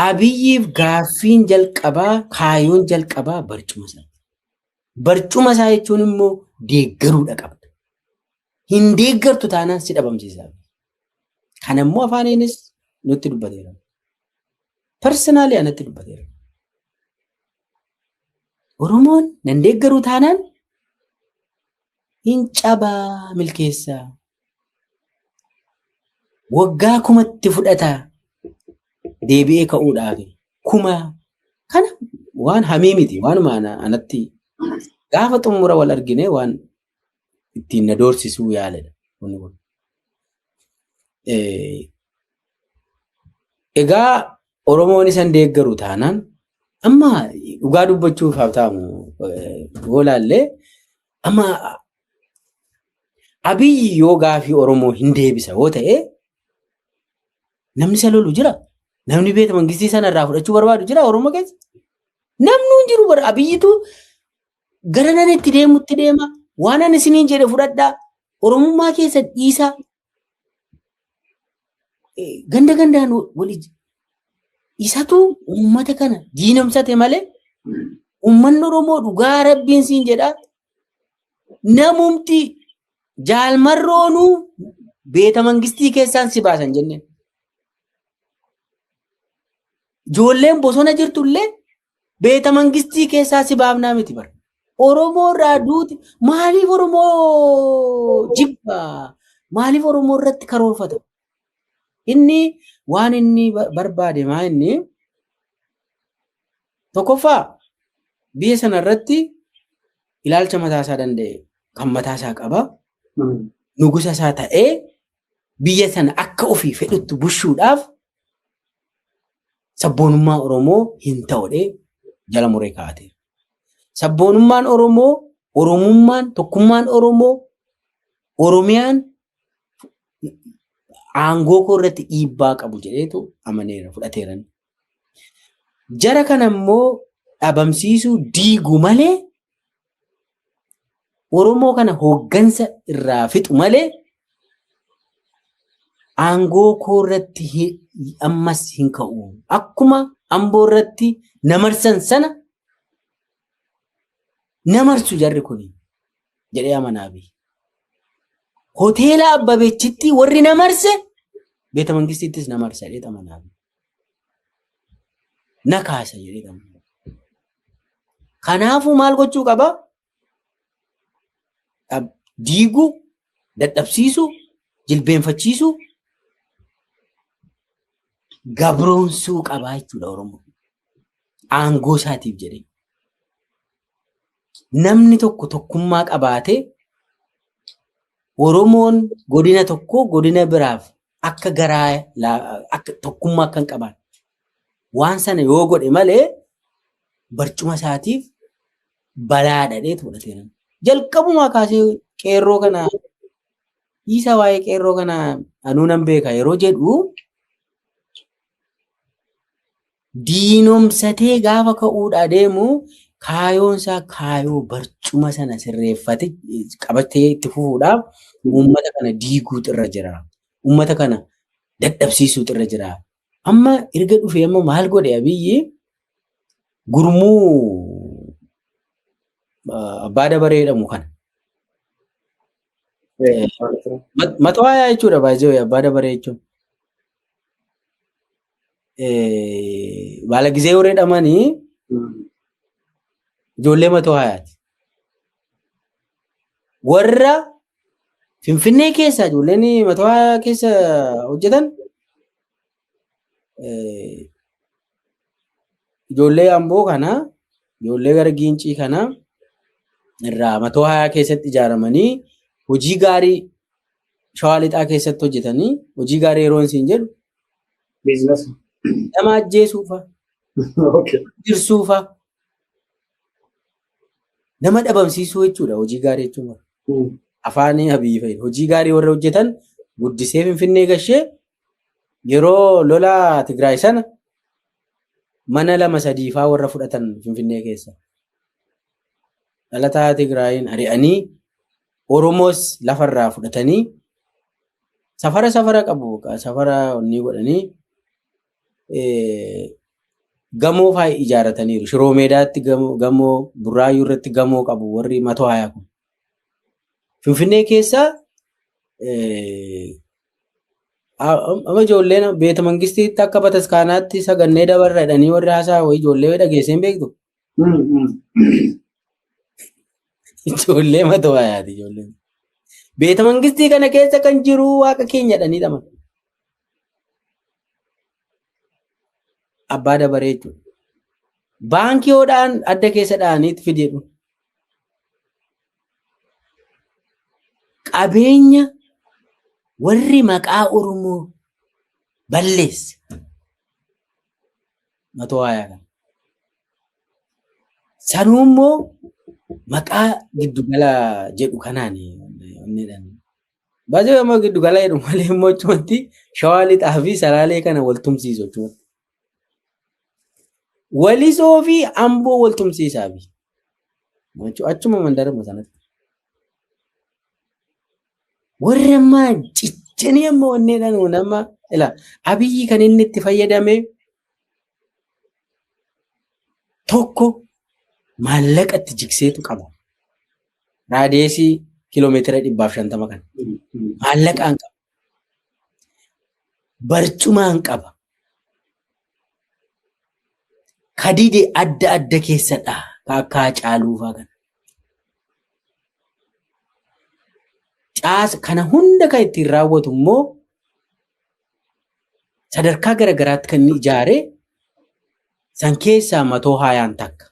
Abiyyiif gaaffiin jalqabaa kaayyoon jalqabaa barcuma isaati. Barcuma isaa jechuun immoo deeggaruudha qabda. Hin deeggartu taanaan si dhabamsiisa. Kan ammoo afaaniinis nutti dubbateera. Personaalii anatti dubbateera. Oromoon nan deeggaru taanaan hin cabaa milkeessaa. Waggaa kumatti fudhataa. Deebi'ee ka'uudhaaf kuma kana waan hamii miti waanuma anatti gaafa xumura wal argine waan ittiin na doorsisuu yaaledha. Egaa Oromoon isan deeggaru taanaan amma dhugaa dubbachuuf haftaamu goolaallee amma Abiyyi yoo gaafii Oromoo hin deebisa yoo ta'e namni isa lolu jira. Namni beeta mangistii sana irraa fudhachuu barbaadu jira Oromoo keessa. Namni hin jiru bara Abiyyitu gara nan itti deemutti deema. Waan ani isiniin jedhe fudhadhaa. Oromummaa keessa dhiisaa. Ganda gandaan walii isatu uummata kana diinamsate malee uummanni Oromoo dhugaa rabbiin siin jedhaa. Namumti jaalmarroonuu beeta mangistii keessaan si baasan jenneen. Ijoolleen bosona jirtullee beeta mangistii keessaa si baafnaa miti bara. Oromoo irraa duuti maaliif Oromoo jibba? Maaliif Oromoo irratti karoorfata? Inni waan inni barbaade maa inni tokkoffaa biyya sana irratti ilaalcha mataasaa danda'e kan mataasaa qaba. Nugusa isaa ta'ee biyya sana akka ofii fedhutti bushuudhaaf sabboonummaa Oromoo hin ta'uudhee jala muree kaa'ate. Sabboonummaan Oromoo, Oromummaan, tokkummaan Oromoo, Oromiyaan aangoo koo irratti dhiibbaa qabu jedheetu amaneera fudhateeran. Jara kana immoo dhabamsiisuu diiguu malee Oromoo kana hooggansa irraa fixu malee aangoo koo irratti ammas hin ka'u. Akkuma Amboo irratti namarsan sana namarsu jarri kuni jedhee amanaafi. Hoteela Abbabeechitti warri namarse beeta mangistiittis namarsa jedhee amanaafi. Na kaasa jedhee amanaafi. Kanaafuu maal gochuu qaba? diiguu, dadhabsiisuu, jilbeenfachiisuu, gabroonsuu qabaa jechuudha Oromoo. Aangoo isaatiif jedhee. Namni tokko tokkummaa qabaatee Oromoon godina tokko godina biraaf akka garaa akka tokkummaa akka hin qabaanne waan sana yoo godhe malee barcuma isaatiif balaa dhadhee fudhatee jalqabumaa kaasee qeerroo kana isa waa'ee qeerroo kana anuu nan beeka yeroo jedhu diinomsatee gaafa ka'uudhaa deemu kaayoonsaa kaayoo barcuma sana sirreeffate qabatee itti fufuudhaaf uummata kana diiguutu irra jira. Uummata kana dadhabsiisuutu irra jira. Amma erga dhufee amma maal godhe Abiyyi gurmuu abbaa dabaree jedhamu kana. Matawaayaa jechuudha baay'ee abbaa dabaree jechuun. Baala gizee warra jedhamanii ijoollee matawaayaati. Warra Finfinnee keessa ijoolleen matawaayaa keessa hojjetan ijoollee Amboo kana ijoollee gara Giincii kana irraa matawaayaa keessatti ijaaramanii hojii gaarii Shawaa Lixaa keessatti hojjetanii hojii gaarii yeroo isin jedhu Business. nama ajjeesuufa, dirsuufa, nama dhabamsiisuu jechuudha hojii gaarii jechuudha. Afaan Abiyyi fayyadu hojii gaarii warra hojjetan guddisee Finfinnee gashee yeroo lola Tigraay sana mana 2-3 faa warra fudhatan Finfinnee keessa. Dhalataa Tigraayin ari'anii Oromoos lafarraa fudhatanii safara qabu safara onni godhanii gamoo faa ijaarataniiru. Shiroo Meedaatti gamoo, Burraayyuu irratti gamoo qabu warri matawaayaa kun. Finfinnee keessa amma ijoolleen beeta mangistiitti akka bataskaanaatti sagannee dabarra jedhanii warri haasaa wayii ijoollee dhageesseen beektu. Ijoollee matawaayaati ijoolleen. Beeta mangistii kana keessa kan jiru waaqa keenya jedhanii dhaman. Abbaa dabaree jechuudha. Baankiiodhaan adda keessa dha'aniitti fideedhu. Qabeenya warri maqaa Oromoo balleesse matawaayaa kana. Sanuu immoo maqaa giddugala jedhu kanaan baay'ee immoo giddugala jedhu malee immoo achumatti Shawaa Lixaa fi Salaalee kana wal tumsiisu achumatti. Walisoo fi Amboo wal tumsiisaa fi achuma mandarama sanatti. Warri ammaa ciccanii amma wanneedhaan nama ila Abiyyi kan inni itti fayyadame tokko maallaqa itti jigseetu qaba. Raadeesii kiiloomeetira 150 kan. Maallaqaan qaba. Barcumaan qaba. Kadide adda keessadha akka caaluufaa kana. Caasa kana hunda kan ittiin raawwatu immoo sadarkaa garagaraatti kan inni ijaare san keessaa Matoohaayaan takka.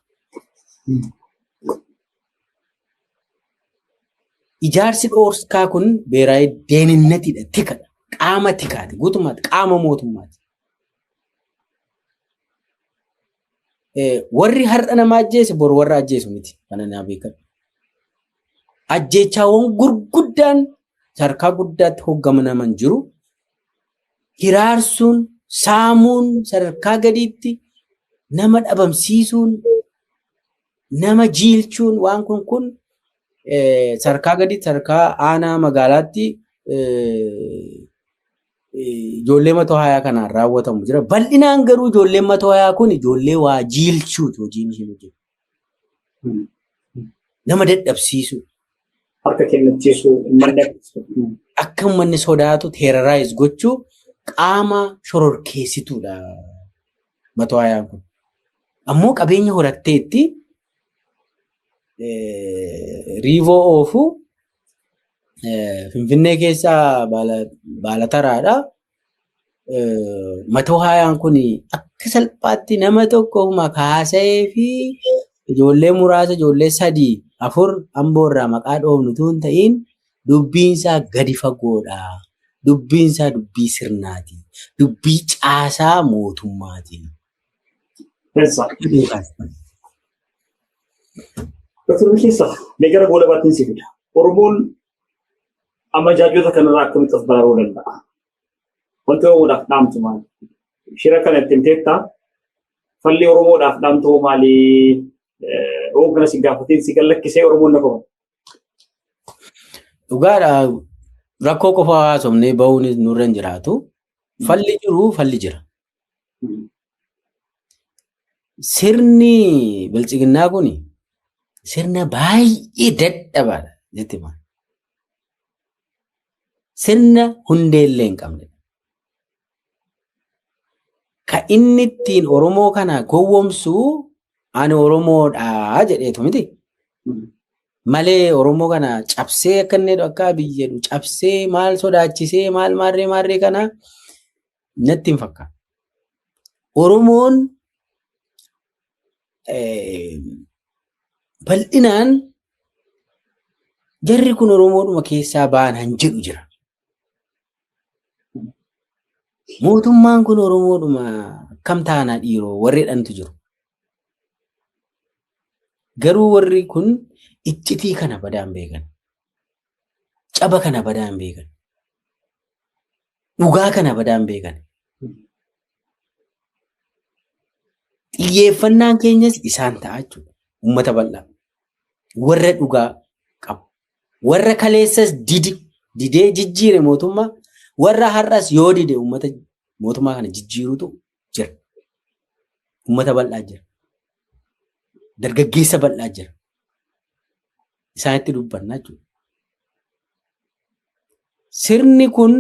Ijaarsi dhoorkaa kun beeraayee deeninatiidha, tikadha, qaama tikaati, guutummaatti qaama mootummaati. Warri har'a nama ajjeese bor warra ajjeesu miti kana naa beekadha. Ajjeechaawwan gurguddaan sadarkaa guddaatti hooggamaman jiru. Hiraarsuun, saamuun sadarkaa gadiitti nama dhabamsiisuun, nama jiilchuun waan kun sadarkaa gadiitti sadarkaa aanaa magaalaatti ijoollee Matoohayaa kanaan raawwatamu jira. Bal'inaan garuu ijoolleen Matoohayaa kun ijoollee waa jiilchuuti hojiin isheen hojjetu. Nama dadhabsiisu. Harka kennachiisuu, akka uummanni sodaatu teeraraayiz gochuu qaama shororkeessituudha Matoohayaan kun. Ammoo qabeenya horatteetti riivoo oofuu Finfinnee keessaa Baalataraadha. Matoo haayaan kun akka salphaatti nama tokko kaasee fi ijoollee muraasa ijoollee 3-4 Amboorraa maqaa dhoofnutu hin ta'in dubbiinsaa gadi fagoodha. Dubbiinsaa dubbii sirnaati. Dubbii caasaa mootummaati. Dr. Milkeessaa, mee gara gola baattiin si fida. Oromoon amajaajota kanarraa akkamitti of baraaruu danda'a? Wanti Oromoodhaaf dhaamtu maali? Shira kana ittiin teettaa falli Oromoodhaaf dhaamtu maali? Hoogganaa si gaafatiin si gallakkisee Oromoon na qabu. Dhugaadha. Rakkoo qofa haasofnee bahuun nurra hin jiraatu. Falli jiru falli jira. Sirni bilchiginnaa kun sirna baay'ee dadhabaadha jetti maal. Sirna hundeellee hin qabne. Ka inni ittiin Oromoo kana gowwoomsu ani Oromoodha jedheetu miti. Malee Oromoo kana cabsee akka inni akka biyya jedhu cabsee maal sodaachisee maal maarree kana natti hin fakkaatu. Oromoon bal'inaan jarri kun Oromoodhuma keessaa ba'an han jedhu jira. Mootummaan kun Oromoodhuma kam taanaa dhiiroo warri dhantu jiru. Garuu warri kun iccitii kana badaan beekan. Caba kana badaan beekan. Dhugaa kana badaan beekan. Xiyyeeffannaan keenyas isaan ta'a jechuudha. Uummata bal'aa. Warra dhugaa qabu. Warra kaleessas didee jijjiire mootummaa. Warra har'as yoo dide mootummaa kana jijjiirutu jira. Uummata bal'aa jira. Dargaggeessa bal'aa jira. Isaanitti dubbannaa jechuudha. Sirni kun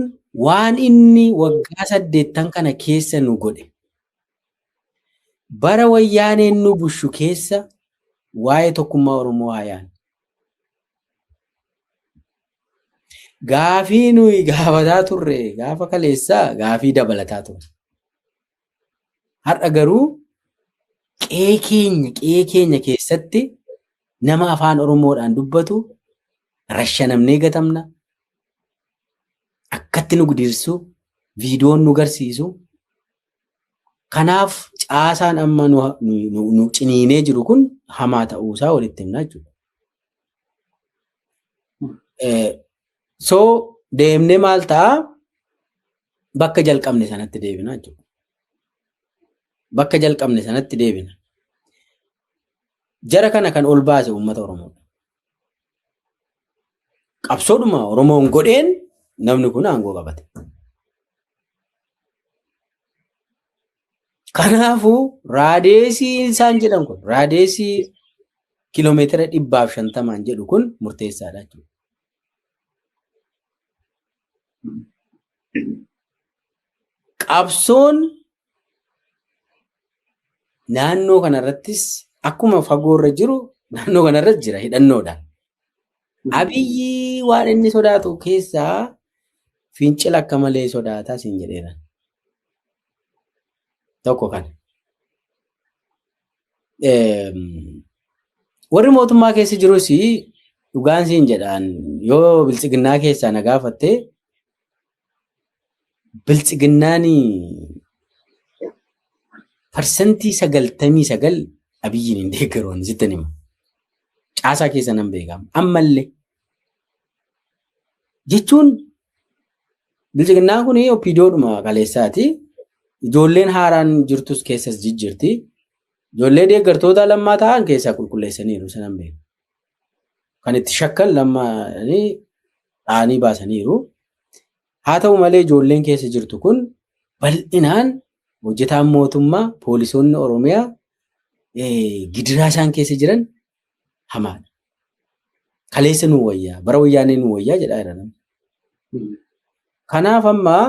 waan inni waggaa 8 kana keessa nu godhe. Bara wayyaaneen nu bushu keessa waa'ee tokkummaa Oromoo haayaan. Gaafii nuyi gaafataa turre gaafa kaleessaa gaafii dabalataa turre. Har'a garuu qe'ee keenya keessatti nama afaan Oromoodhaan dubbatu rashanamnee gatamna. Akkatti nu gudirsu viidiyoon nu garsiisu. Kanaaf caasaan amma nu ciniinee jiru kun hamaa ta'uusaa walitti himnaa jechuudha. So deemnee maal ta'a? Bakka jalqabne sanatti deebinaa jechuudha. Bakka jalqabne sanatti deebina. Jara kana kan ol baase uummata Oromoodha. Qabsoodhuma Oromoon godheen namni kun aangoo qabate. Kanaafuu raadeesii isaan jedhan kun raadeesii kiiloomeetira 150 jedhu kun murteessaadha jechuudha. Qabsoon naannoo kanarrattis akkuma fagoorra jiru naannoo kanarratti jira hidhannoodhaan. Abiyyi waan inni sodaatu keessaa fincila akka malee sodaataa siin jedheeran. Tokko kana. Warri mootummaa keessa jirus dhugaan siin jedhaan yoo bilchiginnaa keessaa na gaafatte bilchiginnaan parsantii 99 abiyyiin hin deeggaroon sittan hima. Caasaa keessa nan beekama. Ammallee jechuun bilchiginnaan kun opiidiyoodhuma kaleessaati. Ijoolleen haaraan jirtus keessas jijjiirti. Ijoollee deeggartoota lammaa ta'an keessaa qulqulleessaniiru sanan beeku. Kan itti shakkan lammaanii dhaanii baasaniiru. Haa ta'u malee ijoolleen keessa jirtu kun bal'inaan hojjetaan mootummaa poolisoonni Oromiyaa gidiraa isaan keessa jiran hamaadha. Kaleessa nu wayyaa bara wayyaanee nu wayyaa jedhaa jira namni. Kanaaf ammaa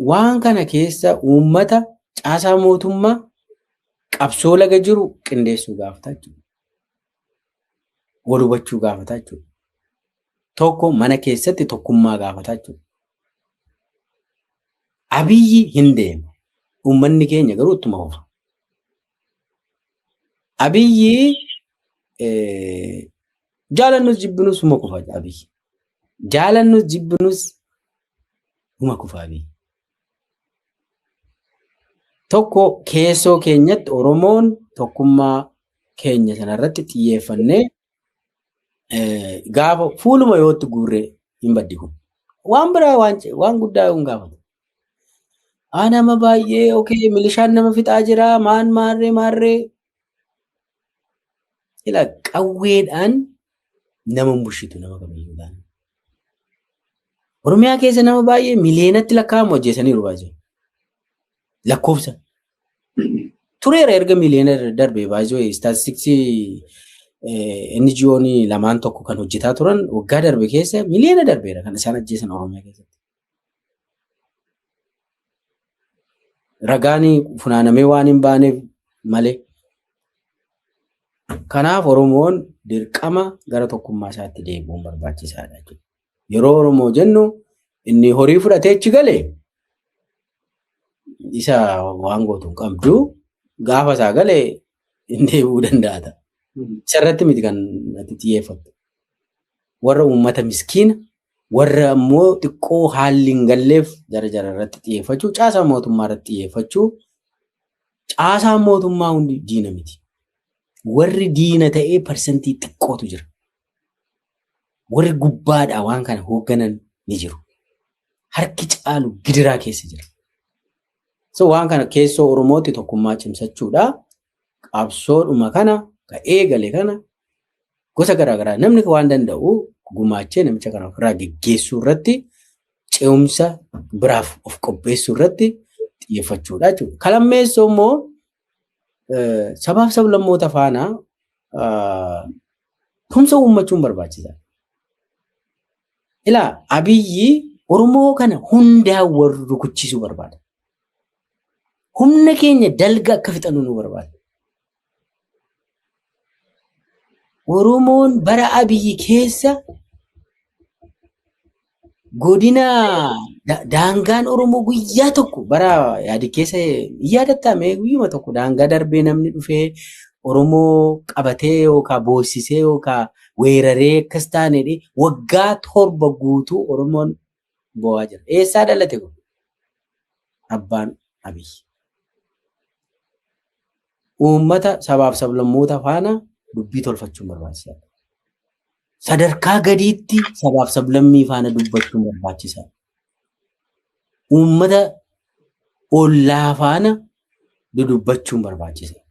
waan kana keessa uummata caasaa mootummaa qabsoo laga jiru qindeessuu gaafataa jechuudha. Wal hubachuu gaafataa jechuudha. tokko mana keessatti tokkummaa gaafataa jechuudha. Abiyyi hin deemu. Uummanni keenya garuu ittuma fufa. Abiyyi jaalannus jibbinus uma kufa Abiyyi. Jaalannus jibbinus uma kufa Abiyyi. Tokko keessoo keenyatti Oromoon tokkummaa keenya sanarratti xiyyeeffannee gaafa fuuluma yootti guurree hin baddi kun. Waan biraa waan guddaa hin gaafatu. Nama baay'ee okay milishaan nama fixaa jira maarree ila qawweedhaan nama bushitu nama kamiyyuudhaan. Oromiyaa keessa nama baay'ee miliyoonatti lakkaa'amu hojjetaniiru baay'ee. Lakkoofsa. Tureera erga miliyoona darbee baay'ee istaatistiksii NGO'n lamaan tokko kan hojjetaa turan waggaa darbe keessa miliyoona darbeera kan isaan ajjeesan Oromiyaa keessatti. Ragaani funaanamee waan hin baaneef malee. Kanaaf Oromoon dirqama gara tokkummaa isaatti deebi'uun barbaachisaadha jechuudha. Yeroo Oromoo jennu inni horii fudhatee achi galee isa waan gootu hin qabdu gaafa isaa galee inni deebi'uu danda'a. Isarratti miti kan ati xiyyeeffattu. Warra uummata miskiina warra ammoo xiqqoo haalli hin galleef jara irratti xiyyeeffachuu caasaa mootummaa irratti xiyyeeffachuu caasaan mootummaa hundi diina miti. Warri diina ta'ee parsantii xiqqootu jira. Warri gubbaadhaa waan kana hoogganan ni jiru. Harki caalu gidiraa keessa jira. So waan kana keessoo Oromootti tokkummaa cimsachuudha. Qabsoodhuma kana ka eegale kana gosa garaagaraa namni waan danda'u gumaachee namicha kana ofirraa geggeessuu irratti ce'umsa biraaf of qopheessuu irratti xiyyeeffachuudha jechuudha. Kalammeessoo immoo sabaaf sablammoota faana tumsa uummachuun barbaachisaadha. Ilaa Abiyyi Oromoo kana hundaa warra rukuchisuu barbaada. Humna keenya dalga akka fixannu nu barbaada. Oromoon bara Abiyyi keessa godina daangaan Oromoo guyyaa tokko bara yaadi keessa yaadattame guyyuma tokko daangaa darbee namni dhufee Oromoo qabatee yookaan boossisee yookaan weeraree akkas taanedha. Waggaa 7 guutuu Oromoon bo'aa jira. Eessaa dhalate kun? Abbaan Abiyyi. Uummata sabaaf sablammoota faana dubbii tolfachuun barbaachisaadha. Sadarkaa gadiitti sabaaf sablammii faana dubbachuun barbaachisaadha. Uummata ollaa faana dudubbachuun barbaachisaadha.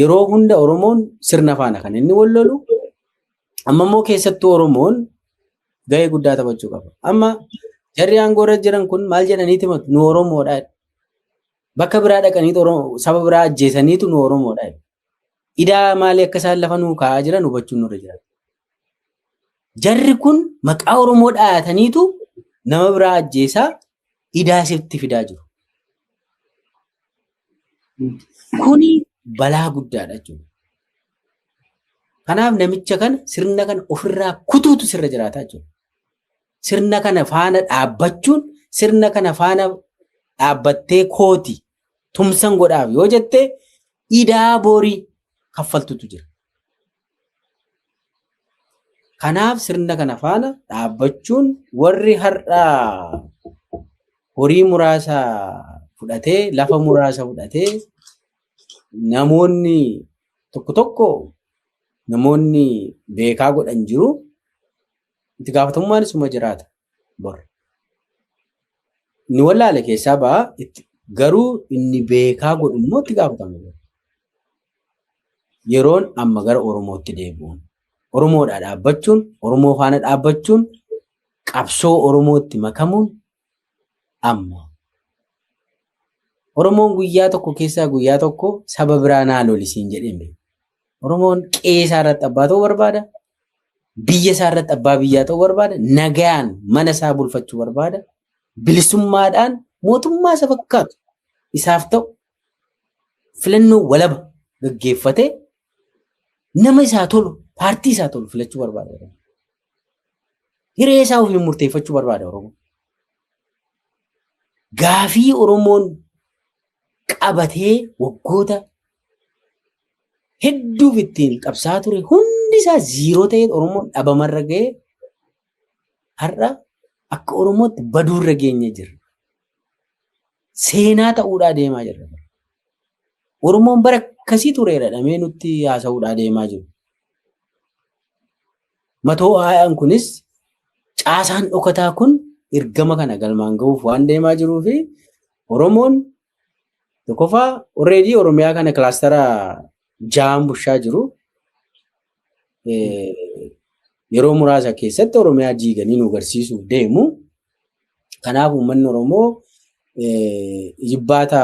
Yeroo hunda Oromoon sirna faana kan inni wal lolu amma immoo keessattuu Oromoon gahee guddaa taphachuu qaba. Amma jarri aangoo irra jiran kun maal jedhaniiti himatu? Nu Oromoodha. Bakka biraa dhaqanii saba biraa ajjeesaniitu nu Oromoodha. Idaa maalii akka isaan lafa nuu kaa'aa jiran hubachuun nurra jira. Jarri kun maqaa Oromoo dhahataniitu nama biraa ajjeesaa idaa sitti fidaa jiru. Kuni balaa guddaadha jechuudha. Kanaaf namicha kana sirna kana ofirraa kutuutu sirra jiraataa jechuudha. Sirna kana faana dhaabbachuun sirna kana faana dhaabbattee kooti tumsan godhaaf yoo jettee idaa borii kaffaltutu jira. Kanaaf sirna kana faana dhaabbachuun warri har'aa horii muraasa fudhatee lafa muraasa fudhatee namoonni tokko namoonni beekaa godhan jiru itti gaafatamummaan isuma jiraata bor. Inni wallaale keessaa ba'a garuu inni beekaa godhu immoo itti gaafatama. Yeroon amma gara Oromootti deebi'uun Oromoodhaa dhaabbachuun Oromoo faana dhaabbachuun qabsoo Oromootti makamuun amma. Oromoon guyyaa tokko keessaa guyyaa tokko saba biraa naa lolisiin jedhame. Oromoon qe'ee isaa irratti abbaa ta'uu barbaada. Biyya isaa irratti abbaa biyyaa ta'uu barbaada. Nagaan mana isaa bulfachuu barbaada. Bilisummaadhaan mootummaa isa fakkaatu isaaf ta'u filannoo walaba gaggeeffatee nama isaa tolu paartii isaa tolu filachuu barbaada. Hiree isaa ofiin murteeffachuu barbaada Oromoo. Gaafii Oromoon qabatee waggoota hedduuf ittiin qabsaa ture hundi isaa ziiroo ta'ee Oromoon dhabamarra ga'ee har'a akka Oromootti baduurra geenye jira. Seenaa ta'uudhaa deemaa jirra. Oromoon bara akkasii tureera dhamee nutti haasa'uudhaa deemaa jiru. Matoo haayaan kunis caasaan dhokataa kun ergama kana galmaan ga'uuf waan deemaa jiruu fi Oromoon tokkoffaa already Oromiyaa kana kilaastara ja'an bushaa jiru. Yeroo muraasa keessatti Oromiyaa jiiganii nu agarsiisuuf deemu. Kanaaf uummanni Oromoo jibbaata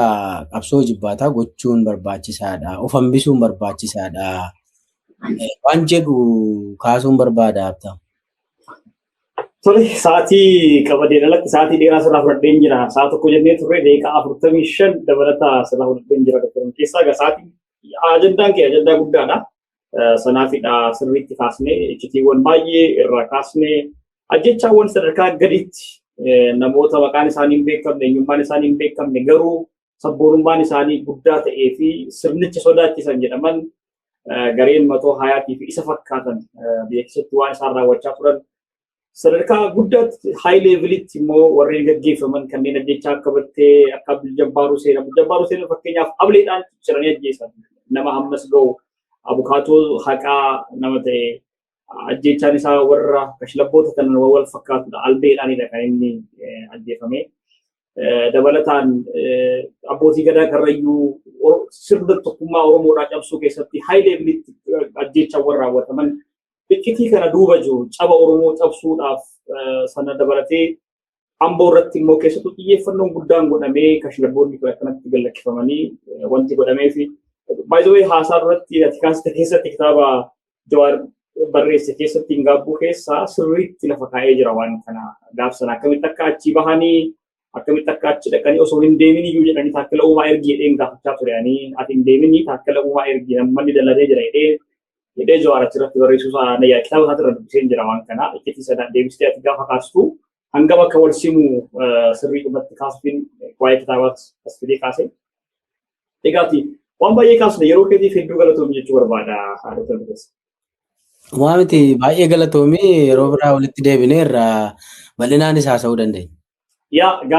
qabsoo jibbaataa gochuun barbaachisaadha. Of hambisuun barbaachisaadha. Waan jedhu kaasuun barbaada abta. Tole sa'aatii qabadee dhalatti sa'aatii dheeraa sirraa fudhadheen jira. Sa'a tokko jennee turre daqiiqaa 45 dabalataa sirraa fudhadheen jira. Keessaa egaa sa'aatii ajandaan kee ajandaa guddaadha. Sanaafidha sirriitti kaasnee icciitiiwwan baay'ee irraa kaasnee ajjechaawwan sadarkaa gadiitti namoota maqaan isaanii hin beekamne, eenyummaan isaanii hin beekamne garuu sabboonummaan isaanii guddaa ta'ee fi sirnicha sodaachisan jedhaman gareen matoo hayaatii fi isa fakkaatan biyya keessatti waan isaan raawwachaa turan sadarkaa guddaatti haay leevelitti immoo warreen gaggeeffaman kanneen ajjechaa akka battee akka Abdul-Jabbaaruu Seenaa fakkeenyaaf ableedhaan ciranii ajjeesan nama hammas ga'u abukaatoo haqaa nama ta'e ajjechaan isaa warra kashlabboota kan wal fakkaatudha albeedhaanidha kan inni ajjeefame. Dabalataan abbootii gadaa karrayyuu sirna tokkummaa Oromoodhaa cabsuu keessatti haay leevelitti ajjechaawwan raawwataman biqitii kana duuba jiru caba Oromoo cabsuudhaaf sana dabalatee Amboo irratti immoo keessattuu xiyyeeffannoon guddaan godhamee kashlabboonni akkanatti gallakkifamanii wanti godhamee fi by the way haasaa irratti ati kaasite keessatti kitaaba Jawaar barreesse keessatti hin gaabbuu keessaa sirriitti lafa kaa'ee jira waan kana gaafsan akkamitti akka achi bahanii akkamitti akka achi dhaqanii osoo hin deemin iyyuu jedhanii taakkala uumaa ergii jedheen gaafachaa ture ani ati hin deemini taakkala uumaa ergii namni dalladee jira jedhee Jawaar achirratti barreessuu isaa nayyaa kitaaba isaatti irra dubbiseen jira waan kana iccitii sadaan deebistee ati gaafa kaastu hangam akka wal simu sirrii dhumatti kaasuufiin waa'ee kitaabaatti as fidee kaase. Egaati waan baay'ee kaasne yeroo keetiif hedduu galatoomi jechuu barbaada haadhota dubbisa. Waan miti baay'ee galatoomii yeroo biraa walitti deebinee irraa bal'inaanis haasa'uu dandeenya. Yaa